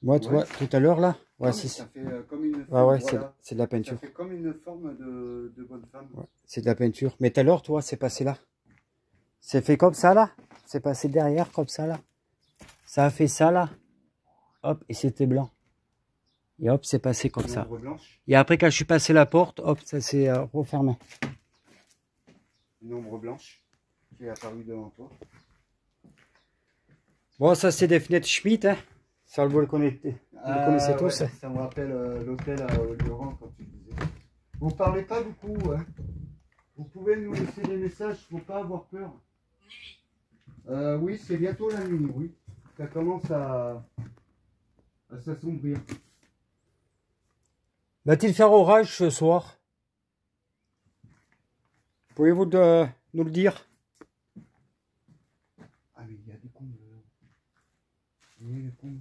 moi, tu vois, tout à l'heure là, ouais, si ça fait comme une forme, ouais, voilà. c'est de la peinture. Ça fait comme une forme de bonne femme. Ouais, c'est de la peinture. Mais tout à l'heure, toi, c'est passé là. C'est fait comme ça là. C'est passé derrière comme ça là. Ça a fait ça là. Hop, et c'était blanc. Et hop, c'est passé comme ça. Blanche. Et après, quand je suis passé la porte, hop, ça s'est refermé. Une ombre blanche qui est apparue devant toi. Bon, ça c'est des fenêtres Schmitt, hein. Ça vous le connaissez, tous. Ouais, ça me rappelle l'hôtel à Laurent quand tu disais. Vous parlez pas beaucoup, hein. Vous pouvez nous laisser des messages, faut pas avoir peur. Oui, c'est bientôt la nuit, oui. Ça commence à s'assombrir. Va-t-il faire orage ce soir? Pouvez-vous nous le dire? Ah mais il y a des combles. Il y a des combles.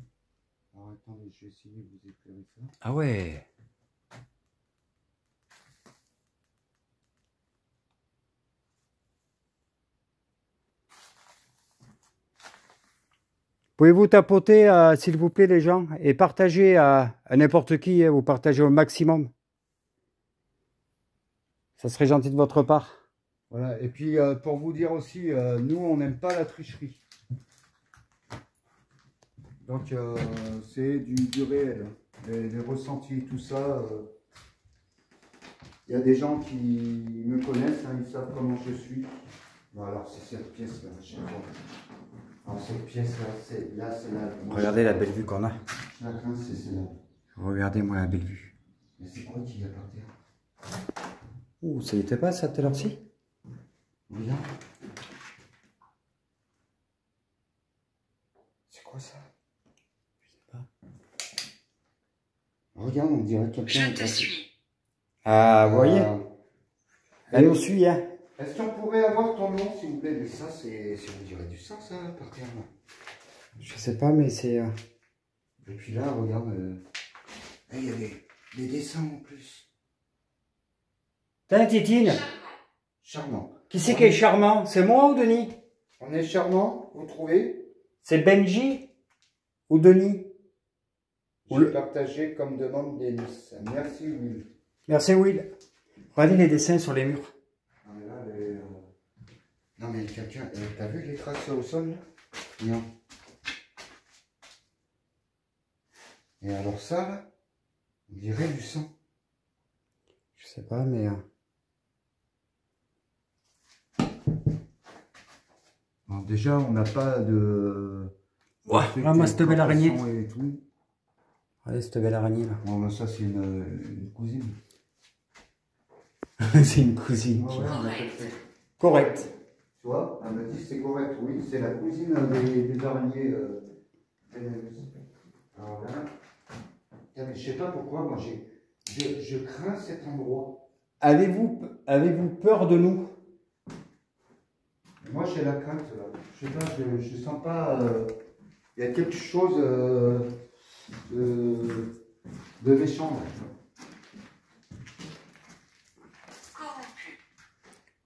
Alors attendez, je vais essayer de vous éclairer ça. Ah ouais. Pouvez-vous tapoter, s'il vous plaît, les gens, et partager à n'importe qui, vous partagez au maximum. Ça serait gentil de votre part. Voilà, et puis pour vous dire aussi, nous on n'aime pas la tricherie. Donc c'est du réel, les ressentis, tout ça. Il y a des gens qui me connaissent, hein, ils savent comment je suis. Bon, alors c'est cette pièce là, je sais pas. Alors cette pièce là, c'est là. Regardez la belle vue qu'on a. La crainte, c'est celle-là. Regardez-moi la belle vue. Mais c'est quoi qui y a par terre? Ouh, ça y était pas ça tout à l'heure-ci? Regarde. C'est quoi ça? Je sais pas. Regarde, on dirait quelqu'un. Je te suis. Ah, vous voyez? Elle nous suit, hein. Est-ce qu'on pourrait avoir ton nom, s'il vous plaît? Mais ça, c'est. On dirait du sang, ça, par terre. Je sais pas, mais c'est... Et puis là, regarde. Il y a des dessins en plus. T'as Titine? Charmant. Qui c'est qui est charmant? C'est moi ou Denis? On est charmant, vous trouvez? C'est Benji ou Denis? Je vais partager comme demande Denis. Merci, Will. Merci, Will. Regardez les dessins sur les murs. Non, mais là, non, mais quelqu'un. T'as vu les traces au sol, là? Non. Et alors ça, là, on dirait du sang. Je sais pas, mais... Alors déjà, on n'a pas de... Ouais, ramasse cette belle araignée. Et tout. Regardez cette belle araignée, là. Bon, ben ça, c'est une cousine. C'est une cousine. Ouais, on a fait. Correct. Tu vois, elle m'a dit c'est correct, oui, c'est la cousine des araignées. Alors là, mais je sais pas pourquoi, moi je crains cet endroit. Avez-vous peur de nous? Moi j'ai la crainte là. Je sais pas, je sens pas. Il y a quelque chose de méchant là.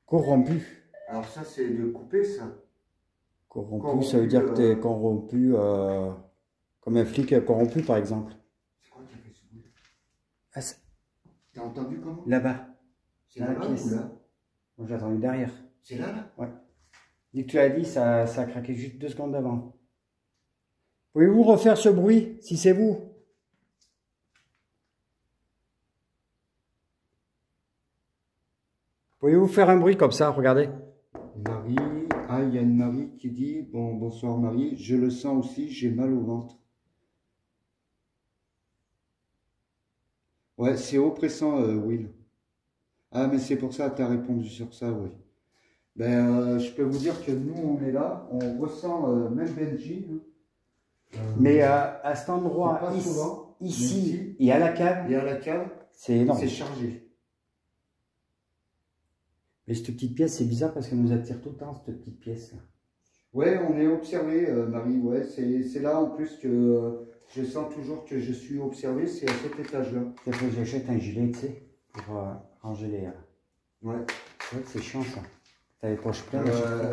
Corrompu. Alors ça c'est de couper ça. Corrompu, ça veut dire que tu es corrompu, comme un flic corrompu par exemple. C'est quoi qui a fait ce bruit? Ah, t'as entendu comment? Là-bas. C'est là-bas ou là? Moi j'ai attendu derrière. C'est là? Ouais. Dès que tu as dit, ça a craqué juste 2 secondes avant. Pouvez-vous refaire ce bruit, si c'est vous? Pouvez-vous faire un bruit comme ça, regardez. Marie, il y a une Marie qui dit, bonsoir Marie, je le sens aussi, j'ai mal au ventre. Ouais, c'est oppressant, Will. Ah, mais c'est pour ça que tu as répondu sur ça, oui. Ben, je peux vous dire que nous, on est là, on ressent même Benji. Mais à cet endroit, ici, et à la cave, c'est énorme. C'est chargé. Mais cette petite pièce, c'est bizarre parce qu'elle nous attire tout le temps, cette petite pièce. Ouais, on est observé, Marie. Ouais, c'est là en plus que je sens toujours que je suis observé. C'est à cet étage-là. Il faut que j'achète un gilet, tu sais, pour ranger les. Ouais. C'est vrai que c'est chiant ça. T'as les poches pleines.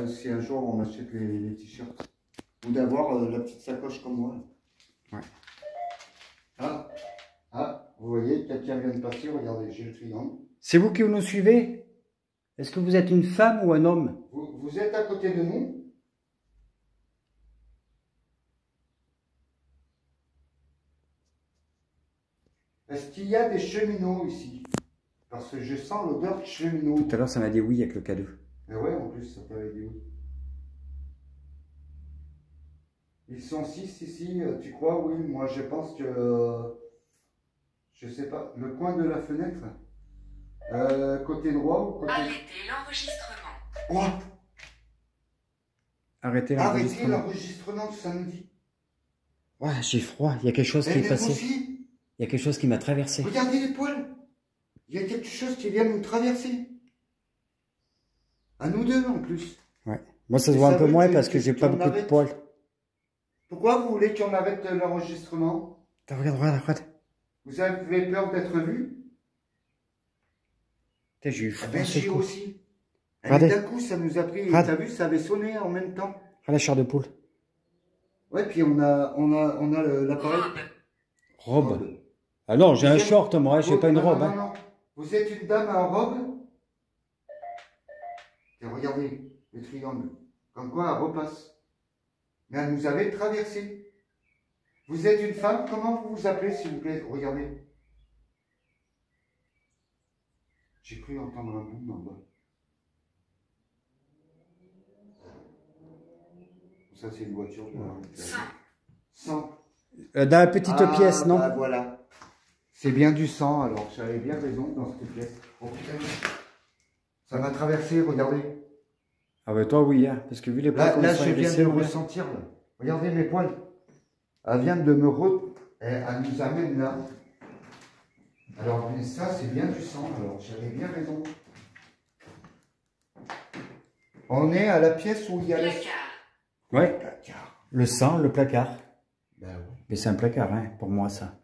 Si un jour on achète les t-shirts. Ou d'avoir la petite sacoche comme moi. Ouais. Vous voyez, quelqu'un vient de passer. Regardez, j'ai le triangle. C'est vous qui nous suivez? Est-ce que vous êtes une femme ou un homme? Vous êtes à côté de nous? Est-ce qu'il y a des cheminots ici? Parce que je sens l'odeur de cheminot. Tout à l'heure, ça m'a dit oui avec le cadeau. Mais ouais, en plus, ça t'avait dit oui. Ils sont 6 ici, tu crois? Oui, moi je pense que... je sais pas, le coin de la fenêtre. Côté droit ou côté... Arrêtez l'enregistrement. Oh, Arrêtez arrêtez l'enregistrement. l'enregistrement de samedi. Ouais, j'ai froid. Il y a quelque chose qui est passé. Aussi, Il y a quelque chose qui m'a traversé. regardez les poils. Il y a quelque chose qui vient nous traverser. À nous deux en plus. Ouais. Moi, ça se voit un peu moins parce que j'ai pas beaucoup de arrête. poils. Pourquoi vous voulez qu'on arrête l'enregistrement? Regarde. Vous avez peur d'être vu? J'ai eu froid. Benji aussi. Regardez. D'un coup, ça nous a pris. Regarde. T'as vu, ça avait sonné en même temps. Regarde la chair de poule. Ouais, puis on a l'appareil. Robe. Ah non, j'ai un short, moi, j'ai pas une robe. Non, non. Vous êtes une dame en robe? Et regardez, le triangle. Comme quoi, elle repasse. Mais elle nous avait traversé. Vous êtes une femme? Comment vous vous appelez, s'il vous plaît? Regardez. J'ai cru entendre un boum en bas. Ça, c'est une voiture. 100. Dans la petite pièce, non? Bah, voilà. C'est bien du sang, alors j'avais bien raison dans cette pièce. Oh putain, ça m'a traversé, regardez. Ah bah toi oui, hein, parce que vu les poils Là je viens de le ressentir. Là. Regardez mes poils. Elle vient de me elle nous amène là. Alors mais ça c'est bien du sang, alors j'avais bien raison. On est à la pièce où il y a le placard. Le sang, le placard. Ben oui. Mais c'est un placard, hein, pour moi ça.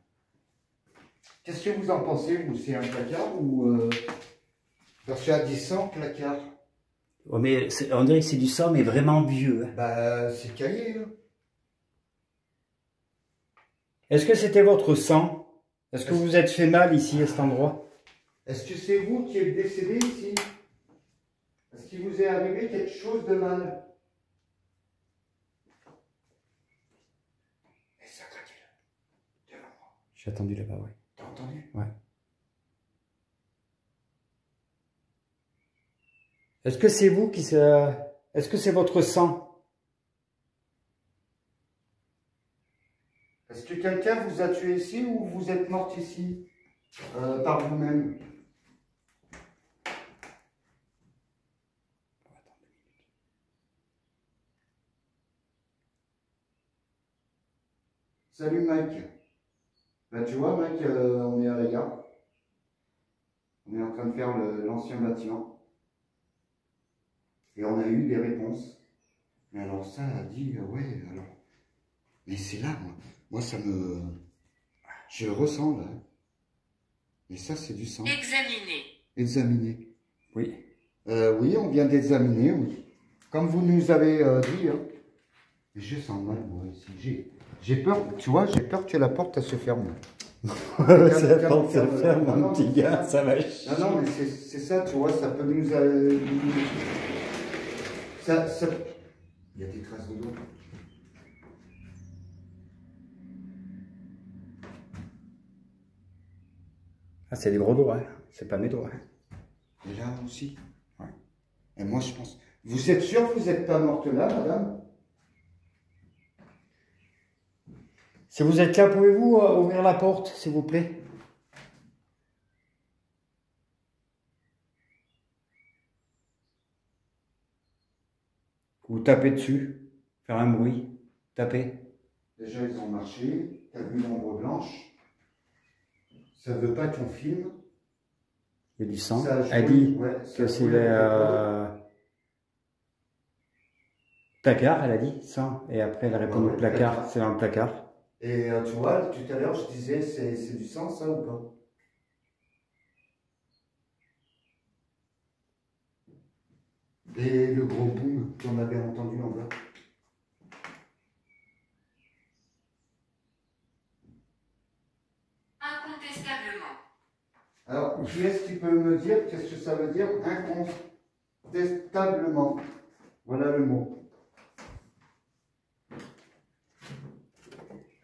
Qu'est-ce que vous en pensez, vous? C'est un placard ou... Parce qu'il y a des sangs placard. Oh, mais on dirait que c'est du sang, mais vraiment vieux. Hein. Bah, c'est caillé. Hein. Est-ce que c'était votre sang? Est-ce que vous vous êtes fait mal ici, à cet endroit? Est-ce que c'est vous qui êtes décédé ici? Est-ce qu'il vous est arrivé quelque chose de mal? Et ça craquait là, devant moi. J'ai attendu là-bas, oui. T'as entendu? Ouais. Est-ce que c'est vous qui... Est-ce que c'est votre sang? Est-ce que quelqu'un vous a tué ici ou vous êtes morte ici par vous-même? Salut Mike. Ben, tu vois Mike, on est à la gare. On est en train de faire l'ancien bâtiment. Et on a eu des réponses. Mais alors ça a dit, ouais, alors... Mais c'est là, moi. Moi, ça me... Je ressens, là. Et ça, c'est du sang. Examiner. Examiner. Oui. Oui, on vient d'examiner, oui. Comme vous nous avez dit, hein. Et je sens mal, moi, ici. J'ai peur, tu vois, j'ai peur que la porte, elle se ferme. La porte se ferme, mon petit gars, ça va chier. Non, non, mais c'est ça, tu vois, ça peut nous... Ça... Il y a des traces de doigts. Ah, c'est des gros doigts, hein. C'est pas mes doigts. Hein. Et là aussi. Ouais. Et moi, je pense... Vous êtes sûr que vous n'êtes pas morte là, madame? Si vous êtes là, pouvez-vous ouvrir la porte, s'il vous plaît? Ou tapez dessus, faire un bruit, tapez. Déjà, ils ont marché. Tu as vu l'ombre blanche. Ça ne veut pas qu'on filme. Il y a du sang. Ça, Elle dit ouais, que c'est le placard, elle a dit sang. Et après, elle a répondu ouais, placard, c'est dans le placard. Et tu vois, tout à l'heure, je disais, c'est du sang, ça ou pas? Et le gros boom qu'on avait entendu en bas. Incontestablement. Alors, qui est-ce qui peut me dire qu'est-ce que ça veut dire incontestablement? Voilà le mot.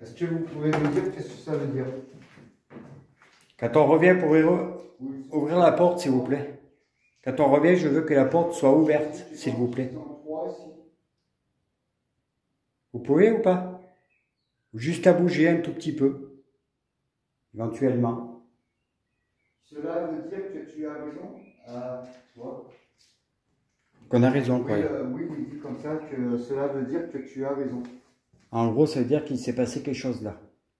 Est-ce que vous pouvez me dire qu'est-ce que ça veut dire? Quand on revient pour ouvrir la porte, s'il vous plaît. Quand on revient, je veux que la porte soit ouverte, s'il vous plaît. Vous pouvez ou pas? Juste à bouger un tout petit peu. Éventuellement. Cela veut dire que tu as raison. Toi. Qu'on a raison, quoi. Oui, il dit comme ça que cela veut dire que tu as raison. En gros, ça veut dire qu'il s'est passé quelque chose là.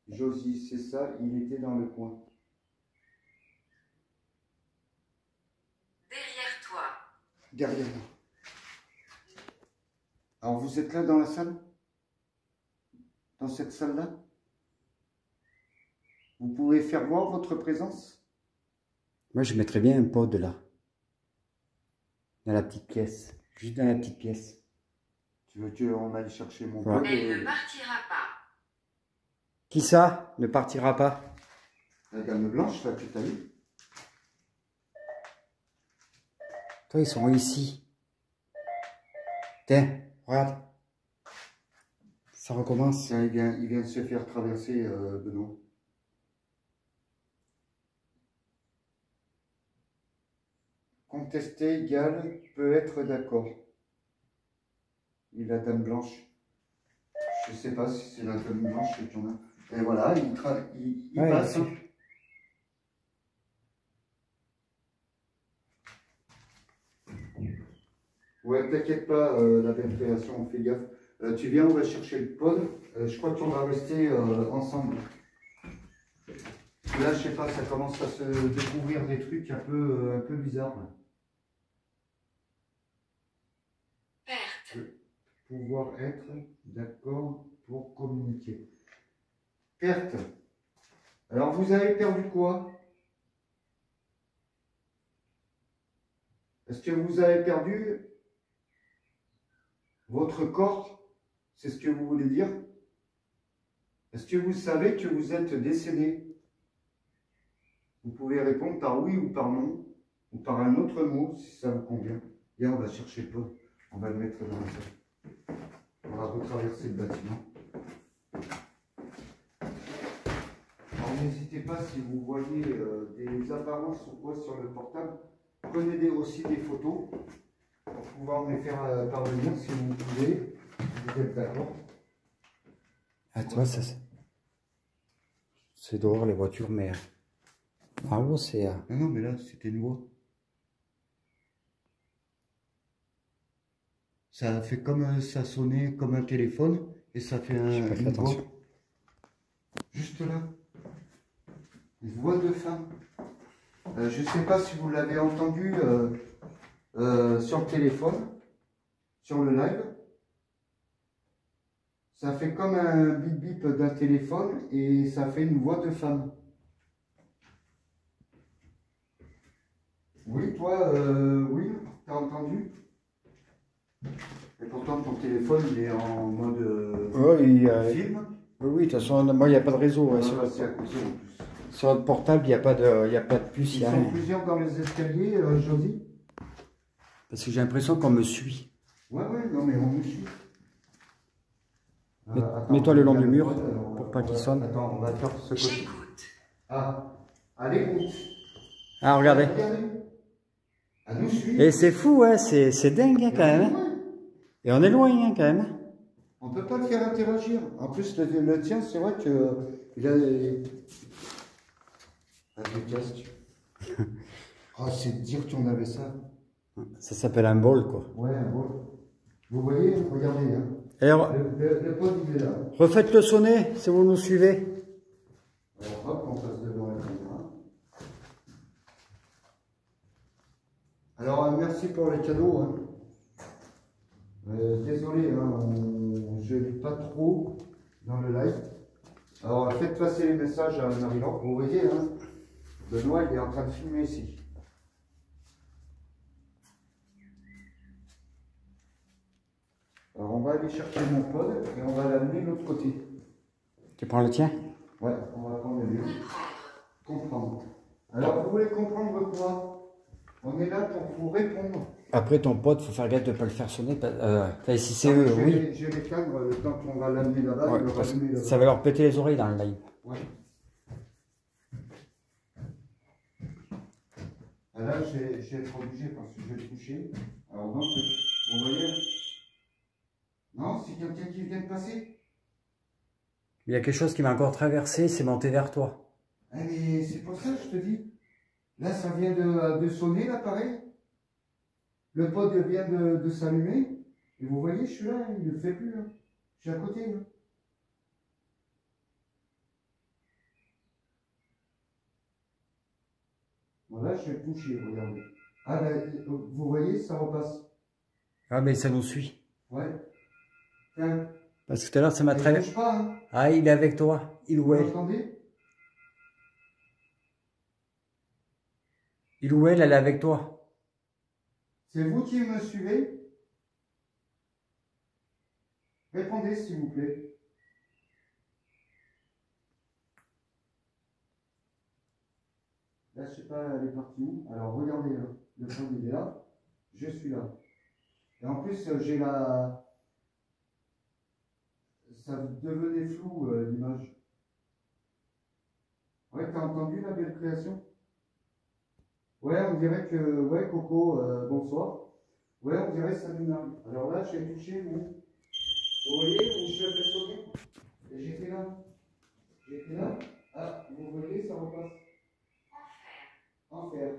Josie, c'est ça, il était dans le coin. Derrière toi. Derrière moi. Alors, vous êtes là dans la salle? Dans cette salle-là? Vous pouvez faire voir votre présence? Moi, je mettrais bien un pod là. Dans la petite pièce. Juste dans la petite pièce. Tu veux qu'on aille chercher mon Ouais. pod Elle ne partira pas. Qui ça ne partira pas? La dame blanche, là, tu t'as vu? Toi, ils sont ici. Tiens, regarde. Ça recommence. Tiens, il vient de se faire traverser, Benoît. Contester égal peut être d'accord. Et la dame blanche. Je sais pas si c'est la dame blanche que tu en as. Et voilà, il Ouais, passe. il Ouais, t'inquiète pas, la belle création, on fait gaffe. Tu viens, on va chercher le pod. Je crois qu'on va rester ensemble. Là, je sais pas, ça commence à se découvrir des trucs un peu bizarres. Là. Perte. Pouvoir être d'accord pour communiquer. Perte. Alors, vous avez perdu quoi? Est-ce que vous avez perdu votre corps? C'est ce que vous voulez dire? Est-ce que vous savez que vous êtes décédé? Vous pouvez répondre par oui ou par non, ou par un autre mot, si ça vous convient. Viens, on va chercher le pod. On va le mettre dans la salle. On va retraverser le bâtiment. Alors n'hésitez pas, si vous voyez des apparences ou quoi sur le portable, prenez aussi des photos pour pouvoir me les faire parvenir si vous pouvez. Vous êtes d'accord? Ah, tu vois, ça, c'est dehors les voitures, mais en haut, c'est. Non, mais là, c'était une voix. Ça fait comme ça sonnait comme un téléphone et ça fait J'ai pas fait une voix. attention. Juste là. Une voix de femme. Je ne sais pas si vous l'avez entendu sur le téléphone, sur le live. Ça fait comme un bip bip d'un téléphone et ça fait une voix de femme. Oui, toi, oui, t'as entendu? Et pourtant ton téléphone il est en mode film. Oui, de toute façon, moi, il n'y a pas de réseau. Ouais, Ah, c'est à côté en plus. sur notre portable, il n'y a pas de puce, il Ils n'y a sont rien. plusieurs dans les escaliers, Josie? Parce que j'ai l'impression qu'on me suit. Ouais, non, mais on me suit. Mets-toi le long du mur alors, pour pas qu'il sonne. Attends, on va faire ce côté. J'écoute. Ah, à l'écoute. Ah, regardez. Elle nous suit. Et c'est fou, hein, c'est dingue hein, quand même. Hein. Et on est loin hein, quand même. On ne peut pas le faire interagir. En plus, le tien, c'est vrai que il a des casques. Oh, c'est dire qu'on avait ça. Ça s'appelle un bol, quoi. Ouais, bon. Vous voyez, regardez. Hein. Alors, Le pod, il est là. refaites-le sonner si vous nous suivez. Alors, hop, on passe devant la caméra. Alors, merci pour les cadeaux. Hein. Désolé, hein, je ne lis pas trop dans le live. Alors, faites passer les messages à Marie-Laure. Vous voyez, hein, Benoît, il est en train de filmer ici. Alors, on va aller chercher mon pod et on va l'amener de l'autre côté. Tu prends le tien? Ouais, on va prendre le lieu. Comprendre. Alors, vous voulez comprendre quoi? On est là pour vous répondre. Après ton pote, faut faire gaffe de ne pas le faire sonner. Enfin, si c'est Non, eux, j'ai oui. j'ai les cadres, le temps qu'on va l'amener là-bas, Ouais, il va parce rallumer que là-bas. ça va leur péter les oreilles dans le live. Ouais. Ah, là, je vais être obligé parce que je vais toucher. Alors, donc, vous voyez? Non, c'est quelqu'un qui vient de passer. Il y a quelque chose qui m'a encore traversé, c'est monté vers toi. Ah, mais c'est pour ça que je te dis. Là, ça vient de sonner, l'appareil. Le pod vient de s'allumer. Et vous voyez, je suis là, il ne le fait plus. Là. Je suis à côté. Là. Voilà, je vais toucher, regardez. Ah, là, vous voyez, ça repasse. Ah, mais ça nous suit. Ouais. Tiens. Parce que tout à l'heure, ça m'a Il traversé. bouge pas, hein. Ah, il est avec toi. Il ou Vous elle. entendez? Il ou elle est avec toi. C'est vous qui me suivez? Répondez, s'il vous plaît. Là, je sais pas, elle est partie où. Alors, regardez, là. Le pod, il est là. Je suis là. Et en plus, j'ai la... Ça devenait flou, l'image. Ouais, t'as entendu la belle création? Ouais, on dirait que... Ouais, Coco, bonsoir. Ouais, on dirait ça nous arrive. Alors là, j'ai touché, vous voyez où je le fais sauter? Et j'étais là. J'étais là. Ah, vous voyez, ça repasse. Enfer.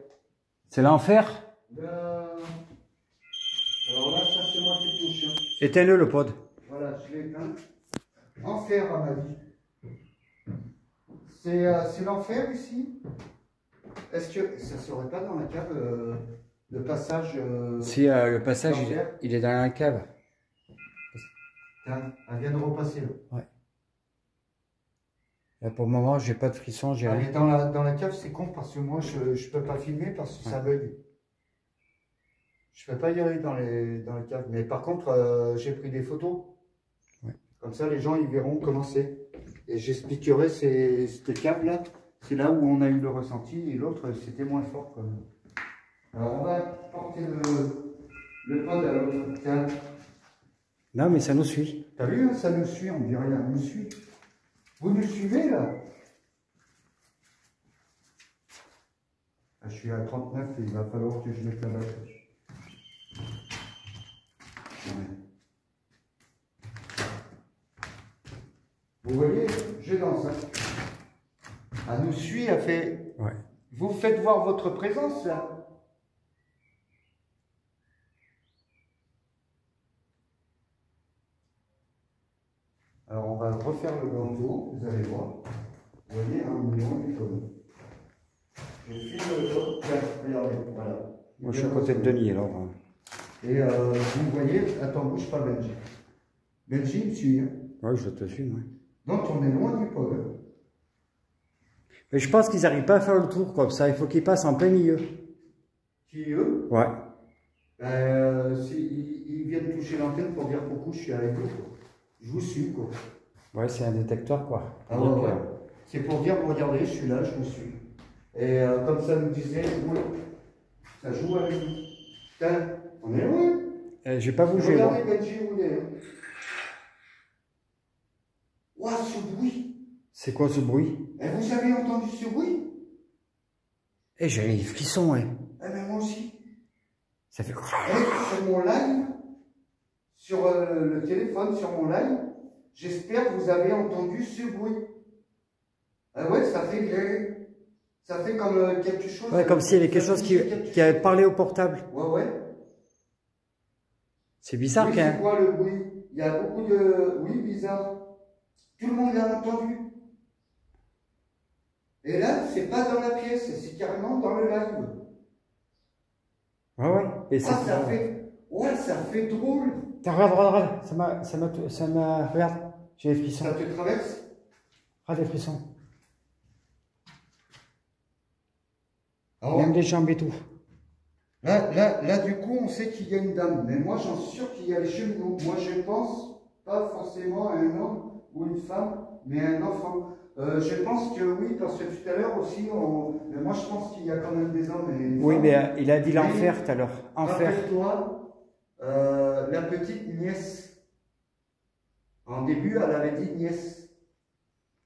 C'est l'enfer? Là... Alors là, ça c'est moi qui touche. Hein. Éteins-le, le pod. Voilà, je l'ai éteint. Enfer à ma vie. C'est l'enfer ici. Est-ce que ça serait pas dans la cave le passage Si, le passage, d'enfer? il est dans la cave. Tiens, elle vient de repasser là. Ouais. Là, pour le moment, j'ai pas de frisson, j'ai Ah, rien. mais dans la cave, c'est con parce que moi, je peux pas filmer parce que ça bug. Je peux pas y aller dans les caves. Mais par contre, j'ai pris des photos. Ouais. Comme ça, les gens, ils verront comment c'est. Et j'expliquerai cette cave-là. C'est là où on a eu le ressenti. Et l'autre, c'était moins fort quand même. Alors, on va porter le pod à l'autre. Tiens. Non, mais ça nous suit. T'as vu, hein, ça nous suit, on dit rien. On nous suit. Vous nous suivez, là? Ah, je suis à 39 et il va falloir que je mette la vache. Ouais. Vous voyez, je danse. Hein. Elle nous suit, elle fait... Ouais. Vous faites voir votre présence, là. Alors, on va refaire le bandeau, vous allez voir. Vous voyez, un million du tonne. Je filme le dos. Tiens, regardez, voilà. Moi, je suis à côté de Denis, alors. Et vous voyez, attends, bouge pas, Benji. Benji me suit. Hein. Ouais, je te suis, ouais. Donc, on est loin du pôle. Mais je pense qu'ils n'arrivent pas à faire le tour comme ça. Il faut qu'ils passent en plein milieu. Qui, eux? Ouais. Ils viennent toucher l'antenne pour dire coucou, je suis avec eux. Quoi. Je vous suis, quoi. Ouais, c'est un détecteur, quoi. Ah ouais, ouais. C'est pour dire, regardez, je suis là, je vous suis. Et comme ça nous disait, oui, ça joue avec nous. Putain, on est loin. J'ai pas bougé, moi. Regardez Benji où il est. Ouah, ce bruit. C'est quoi ce bruit? Et vous avez entendu ce bruit? Eh, j'ai les frissons, ouais. Eh ben moi aussi. Ça fait... Et sur mon live, sur le téléphone, sur mon live, j'espère que vous avez entendu ce bruit. Ah ouais, ça fait gré. Ça fait comme quelque chose. Ouais, comme s'il y avait quelque chose qui avait parlé au portable. Ouais, ouais. C'est bizarre, oui, quand même. C'est quoi le bruit? Il y a beaucoup de... Oui, bizarre. Tout le monde l'a entendu. Et là, c'est pas dans la pièce, c'est carrément dans le live. Ouais, ouais. Et Ah, ça fait... Ouais, ça fait drôle. Regarde. Ça m'a... Regarde. J'ai les frissons. Ça te traverse? Regarde les frissons. Alors, même des jambes et tout. Là, du coup, on sait qu'il y a une dame. Mais moi, j'en suis sûr qu'il y a les chevaux. Moi, je pense pas forcément à un homme ou une femme, mais à un enfant. Je pense que oui, parce que tout à l'heure aussi, mais moi, je pense qu'il y a quand même des hommes et des Oui, femmes. mais il a dit l'enfer tout à l'heure. Enfer. Rappelle-toi, la petite nièce. En début, elle avait dit nièce.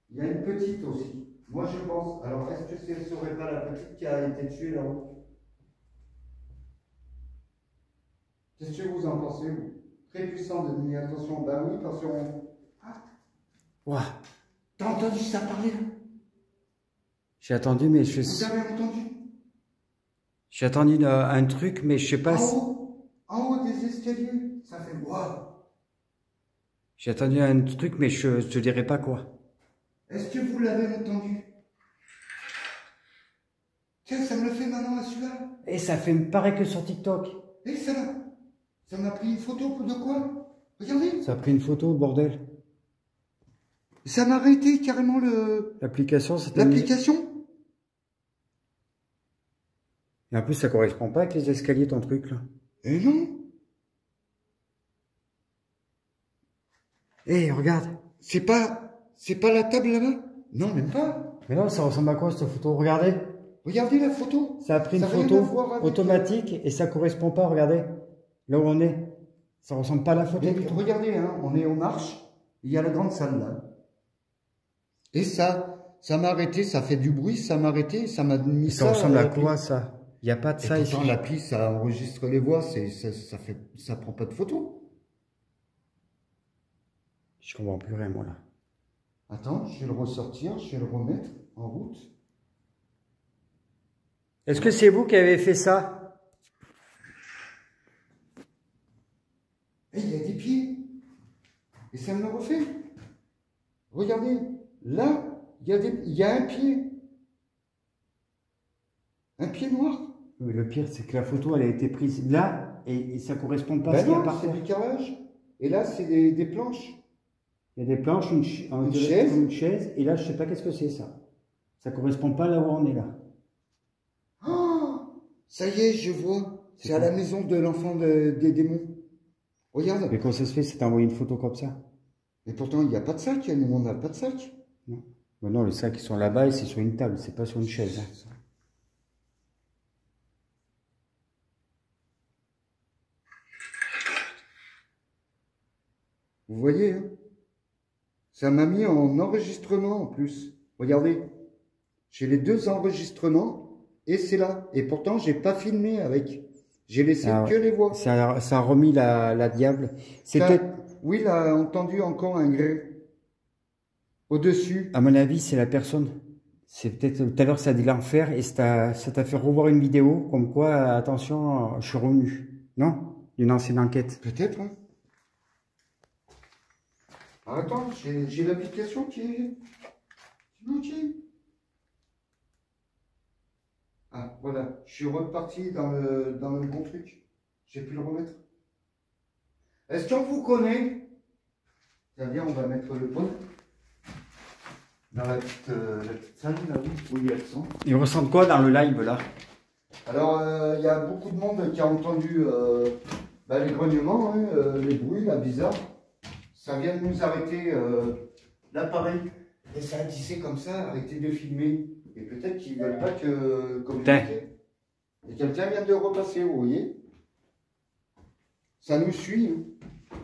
Il y a une petite aussi. Moi, je pense. Alors, est-ce que ce ne serait pas la petite qui a été tuée là-haut? Qu'est-ce que vous en pensez, vous? Très puissant, Denis. Attention. Bah oui, parce qu'on... Ah. Ouah. T'as entendu ça parler, là? J'ai attendu, mais je... Vous avez entendu? J'ai attendu un truc, mais je sais pas si... En haut des escaliers. Ça fait... Waouh. J'ai attendu un truc, mais je te dirai pas quoi. Est-ce que vous l'avez entendu? Tiens, ça me le fait maintenant, là, celui-là. Et ça fait pareil que sur TikTok. Et ça m'a pris une photo de quoi? Regardez. Ça a pris une photo, le bordel. Ça m'a arrêté carrément l'application. L'application. Et en plus, ça correspond pas avec les escaliers, ton truc, là. Et non. Hé, regarde. C'est pas la table là-bas? Non, même pas. Mais non, ça ressemble à quoi cette photo? Regardez. Regardez la photo. Ça a pris une Ça a rien photo à voir avec- automatique et ça correspond pas, regardez. Là où on est. Ça ressemble pas à la photo. Mais regardez, hein, on est aux marches. Il y a la grande salle là. Et ça m'a arrêté, ça fait du bruit, ça m'a arrêté, ça m'a mis Ça ressemble à quoi ça? Il n'y a pas de ça ici. Pourtant, l'appli, ça enregistre les voix, ça prend pas de photos. Je comprends plus rien moi là. Attends, je vais le ressortir, je vais le remettre en route. Est-ce que c'est vous qui avez fait ça? Et il y a des pieds. Et ça me le refait. Regardez, là, il y a un pied. Un pied noir. Oui, le pire, c'est que la photo, elle a été prise là et ça correspond pas à Ben ce qu'il y a non, par c'est terre. du carrelage. Et là, c'est des planches. Il y a des planches, une chaise. une chaise, et là, je sais pas qu'est-ce que c'est ça. Ça correspond pas là où on est là. Oh, ça y est, je vois. C'est à la maison de l'enfant des démons. Regarde. Mais comment ça se fait, c'est envoyé une photo comme ça? Et pourtant, il n'y a pas de sac. Nous, on n'a pas de sac. Non. Ben non, les sacs, ils sont là-bas et c'est sur une table, c'est pas sur une chaise. Hein. Vous voyez, hein? Ça m'a mis en enregistrement en plus. Regardez. J'ai les deux enregistrements et c'est là. Et pourtant, j'ai pas filmé avec. J'ai laissé que les voix. Ça a remis la diable. C'était. Oui, il a entendu encore un gré. Au-dessus. À mon avis, c'est la personne. C'est peut-être tout à l'heure, ça a dit l'enfer et ça t'a fait revoir une vidéo comme quoi, attention, je suis revenu. Non? D'une ancienne enquête. Peut-être, hein. Ah, attends, j'ai l'application qui est bloquée. Ah, voilà. Je suis reparti dans le bon truc. J'ai pu le remettre. Est-ce qu'on vous connaît? C'est-à-dire, on va mettre le point dans la petite salle, là où il y a le son. Ils ressentent quoi dans le live, là? Alors, il y a beaucoup de monde qui a entendu les grognements, hein, les bruits, là, bizarres. Ça vient de nous arrêter l'appareil. Et ça a tissé comme ça, arrêtez de filmer. Et peut-être qu'ils ne veulent pas que communiquer. Et quelqu'un vient de repasser, vous voyez? Ça nous suit. Hein.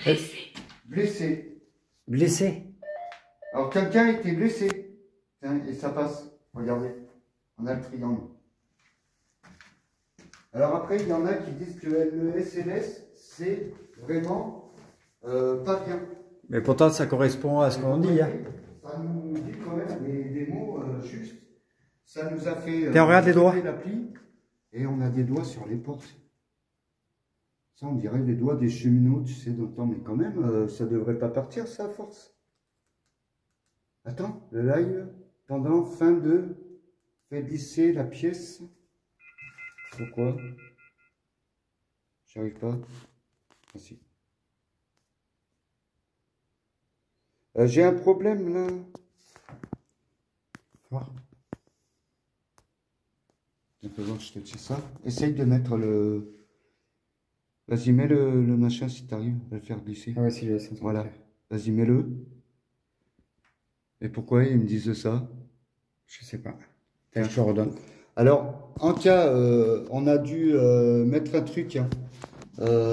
Blessé. Blessé. Blessé? Alors, quelqu'un était blessé. Tiens, et ça passe. Regardez. On a le triangle. Alors après, il y en a qui disent que le SMS, c'est vraiment pas bien. Mais pourtant, ça correspond à ce qu'on dit. Hein. Ça nous dit quand même des mots justes. Ça nous a fait Tiens, regarde les doigts. l'appli et on a des doigts sur les portes. Ça, on dirait les doigts des cheminots, tu sais, dans le temps. Mais quand même, ça devrait pas partir, ça, à force. Attends, le live, pendant fin de... Fait glisser la pièce. Pourquoi? J'arrive pas. Ah, si. J'ai un problème là. Voir. Attends, je te dis ça. Essaye de mettre le... Vas-y, mets le machin si t'arrives à le faire glisser. Ah ouais, si, c'est Voilà. Vas-y, mets-le. Et pourquoi ils me disent ça? Je sais pas. Tiens, je te redonne. Alors, en cas, on a dû mettre un truc, hein.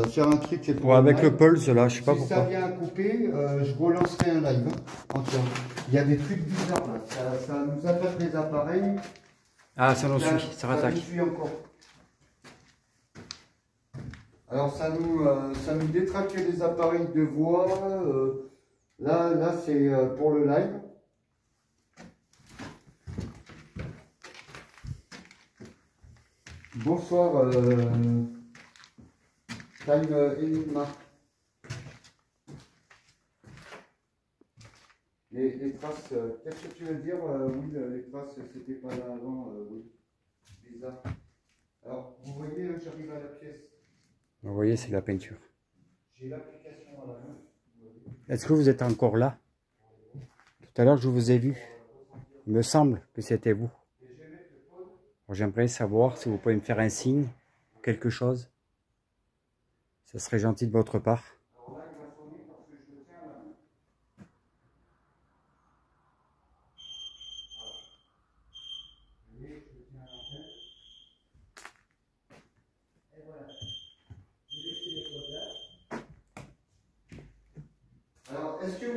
Faire un truc pour avec live. le pulse là, je sais pas Si pourquoi. ça vient à couper, je relancerai un live. Hein, en cas. Il y a des trucs bizarres là. Ça nous attaque les appareils. Ah, ça nous suit, ça Ça rattaque. nous suit encore. Alors ça nous détraque les appareils de voix. Là c'est pour le live. Bonsoir Time Enigma. Les traces, qu'est-ce que tu veux dire? Oui, les traces, c'était pas là avant, oui. Bizarre. Alors, vous voyez, là, j'arrive à la pièce. Vous voyez, c'est de la peinture. J'ai l'application à la main. Est-ce que vous êtes encore là? Tout à l'heure, je vous ai vu. Il me semble que c'était vous. J'aimerais savoir si vous pouvez me faire un signe, quelque chose. Ça serait gentil de votre part.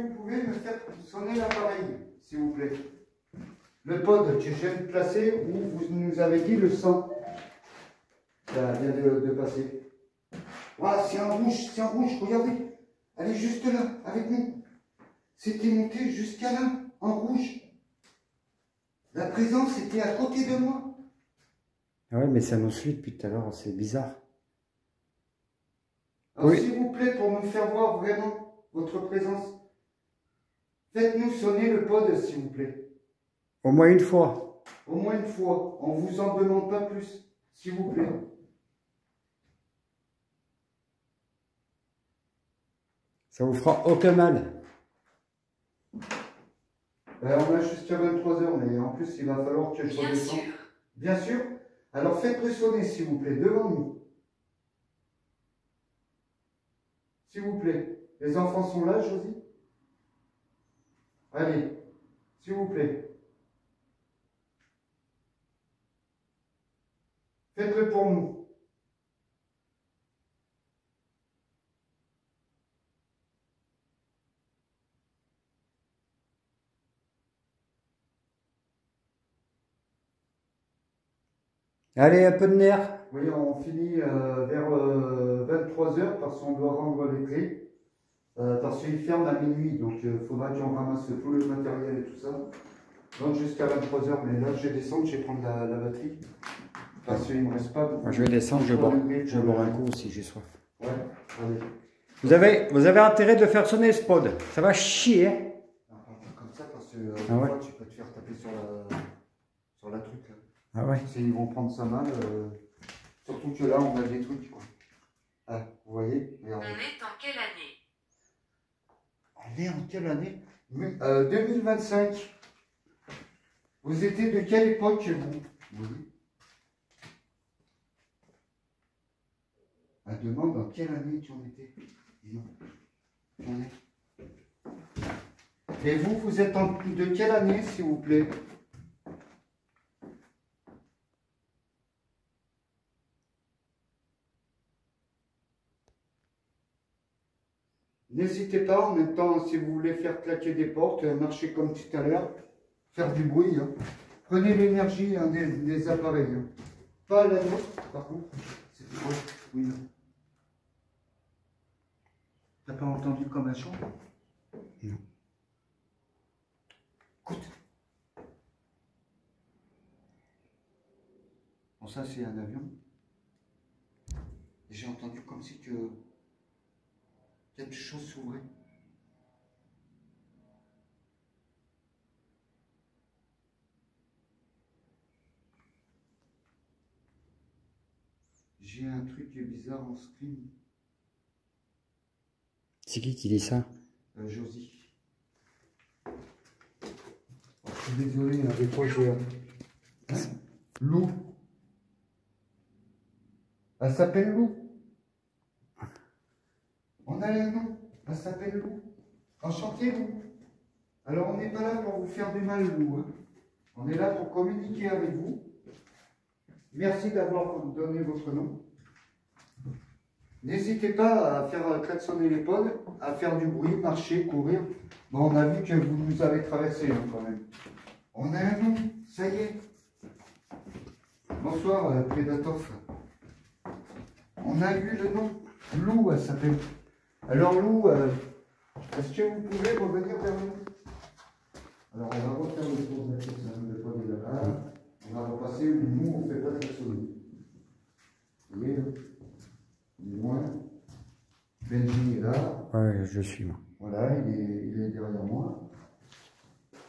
vous pouvez me faire sonner l'appareil, s'il vous plaît? Le pod que je viens de placer, où vous nous avez dit le sang. Ça vient de passer. Ah, c'est en rouge, regardez. Elle est juste là, avec nous. C'était monté jusqu'à là, en rouge. La présence était à côté de moi. Ah ouais, mais ça nous suit depuis tout à l'heure, c'est bizarre. Alors, Oui. s'il vous plaît, pour nous faire voir vraiment votre présence, faites-nous sonner le pod, s'il vous plaît. Au moins une fois. Au moins une fois. On ne vous en demande pas plus, s'il vous plaît. Ça vous fera aucun mal. On a jusqu'à 23h, mais en plus, il va falloir que je Bien redescende. sûr. Bien sûr. Alors, faites-le sonner, s'il vous plaît, devant nous. S'il vous plaît. Les enfants sont là, Josie? Allez, s'il vous plaît. Faites-le pour nous. Allez, un peu de nerf. Oui, on finit vers 23h parce qu'on doit rendre les clés. Parce qu'il ferme à minuit, donc il faudra qu'on ramasse tout le matériel et tout ça. Donc jusqu'à 23h, mais là je vais descendre, je vais prendre la batterie. Parce qu'il ne me reste pas beaucoup. Moi, je vais descendre, je vais boire un coup si j'ai soif. Ouais, allez. Vous avez intérêt de faire sonner ce pod. Ça va chier. Hein. Non, pas comme ça, parce que Ah ouais. fois, tu peux te faire taper sur la truc. Là. Ah ouais. Ils vont prendre ça mal. Surtout que là, on a des trucs. Quoi. Ah, vous voyez? On est en quelle année? On est en quelle année? 2025. Vous étiez de quelle époque, vous? Oui. Elle demande dans quelle année tu en étais. Dis-moi. Tu en es. Et vous, vous êtes de quelle année, s'il vous plaît? N'hésitez pas, en même temps, si vous voulez faire claquer des portes, marcher comme tout à l'heure, faire du bruit. Hein. Prenez l'énergie hein, des appareils. Hein. Pas la nôtre, par contre. C'est quoi? Oui. T'as pas entendu comme un chant? Non. Écoute. Bon, ça, c'est un avion. Et j'ai entendu comme si que quelque chose s'ouvrait. J'ai un truc bizarre en screen. C'est qui dit ça? Josie. Oh, je suis désolé, hein, des fois j'ai... Lou. Elle s'appelle Lou. On a un nom. Elle s'appelle Lou. Enchanté, Lou. Alors, on n'est pas là pour vous faire du mal, Lou. Hein. On est là pour communiquer avec vous. Merci d'avoir donné votre nom. N'hésitez pas à faire klaxonner les pods, à faire du bruit, marcher, courir. Bon, on a vu que vous nous avez traversé hein, quand même. On a un nom, ça y est. Bonsoir, Predatov. On a eu le nom. Lou, elle s'appelle. Alors, Lou, est-ce que vous pouvez revenir vers nous? Alors, on va refaire le tour de la pièce, hein, le pod est là. On va repasser où nous, on ne fait pas de klaxonner. Vous voyez, moins. Benji est là. Ouais, je suis moi. Voilà, il est derrière moi.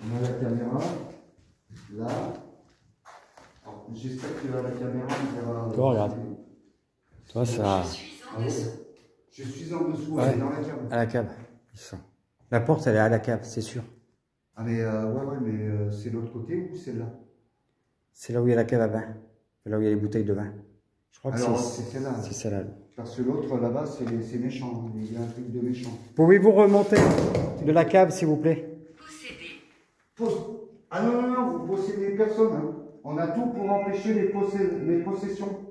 On a la caméra. Là. J'espère que la caméra verra. Toi, regarde. Toi, ça. Je suis en dessous. Je suis en dessous, Ouais. elle est dans la cave. À la cave. Ils sont. La porte, elle est à la cave, c'est sûr. Ah, mais ouais, mais c'est l'autre côté ou celle-là? C'est là où il y a la cave à vin. C'est là où il y a les bouteilles de vin. Je crois que Alors, c'est celle-là. c'est celle-là. Parce que l'autre là-bas, c'est méchant. Il y a un truc de méchant. Pouvez-vous remonter de la cave, s'il vous plaît? Posséder. Ah non, non, non, vous possédez personne. Hein. On a tout pour empêcher les possessions.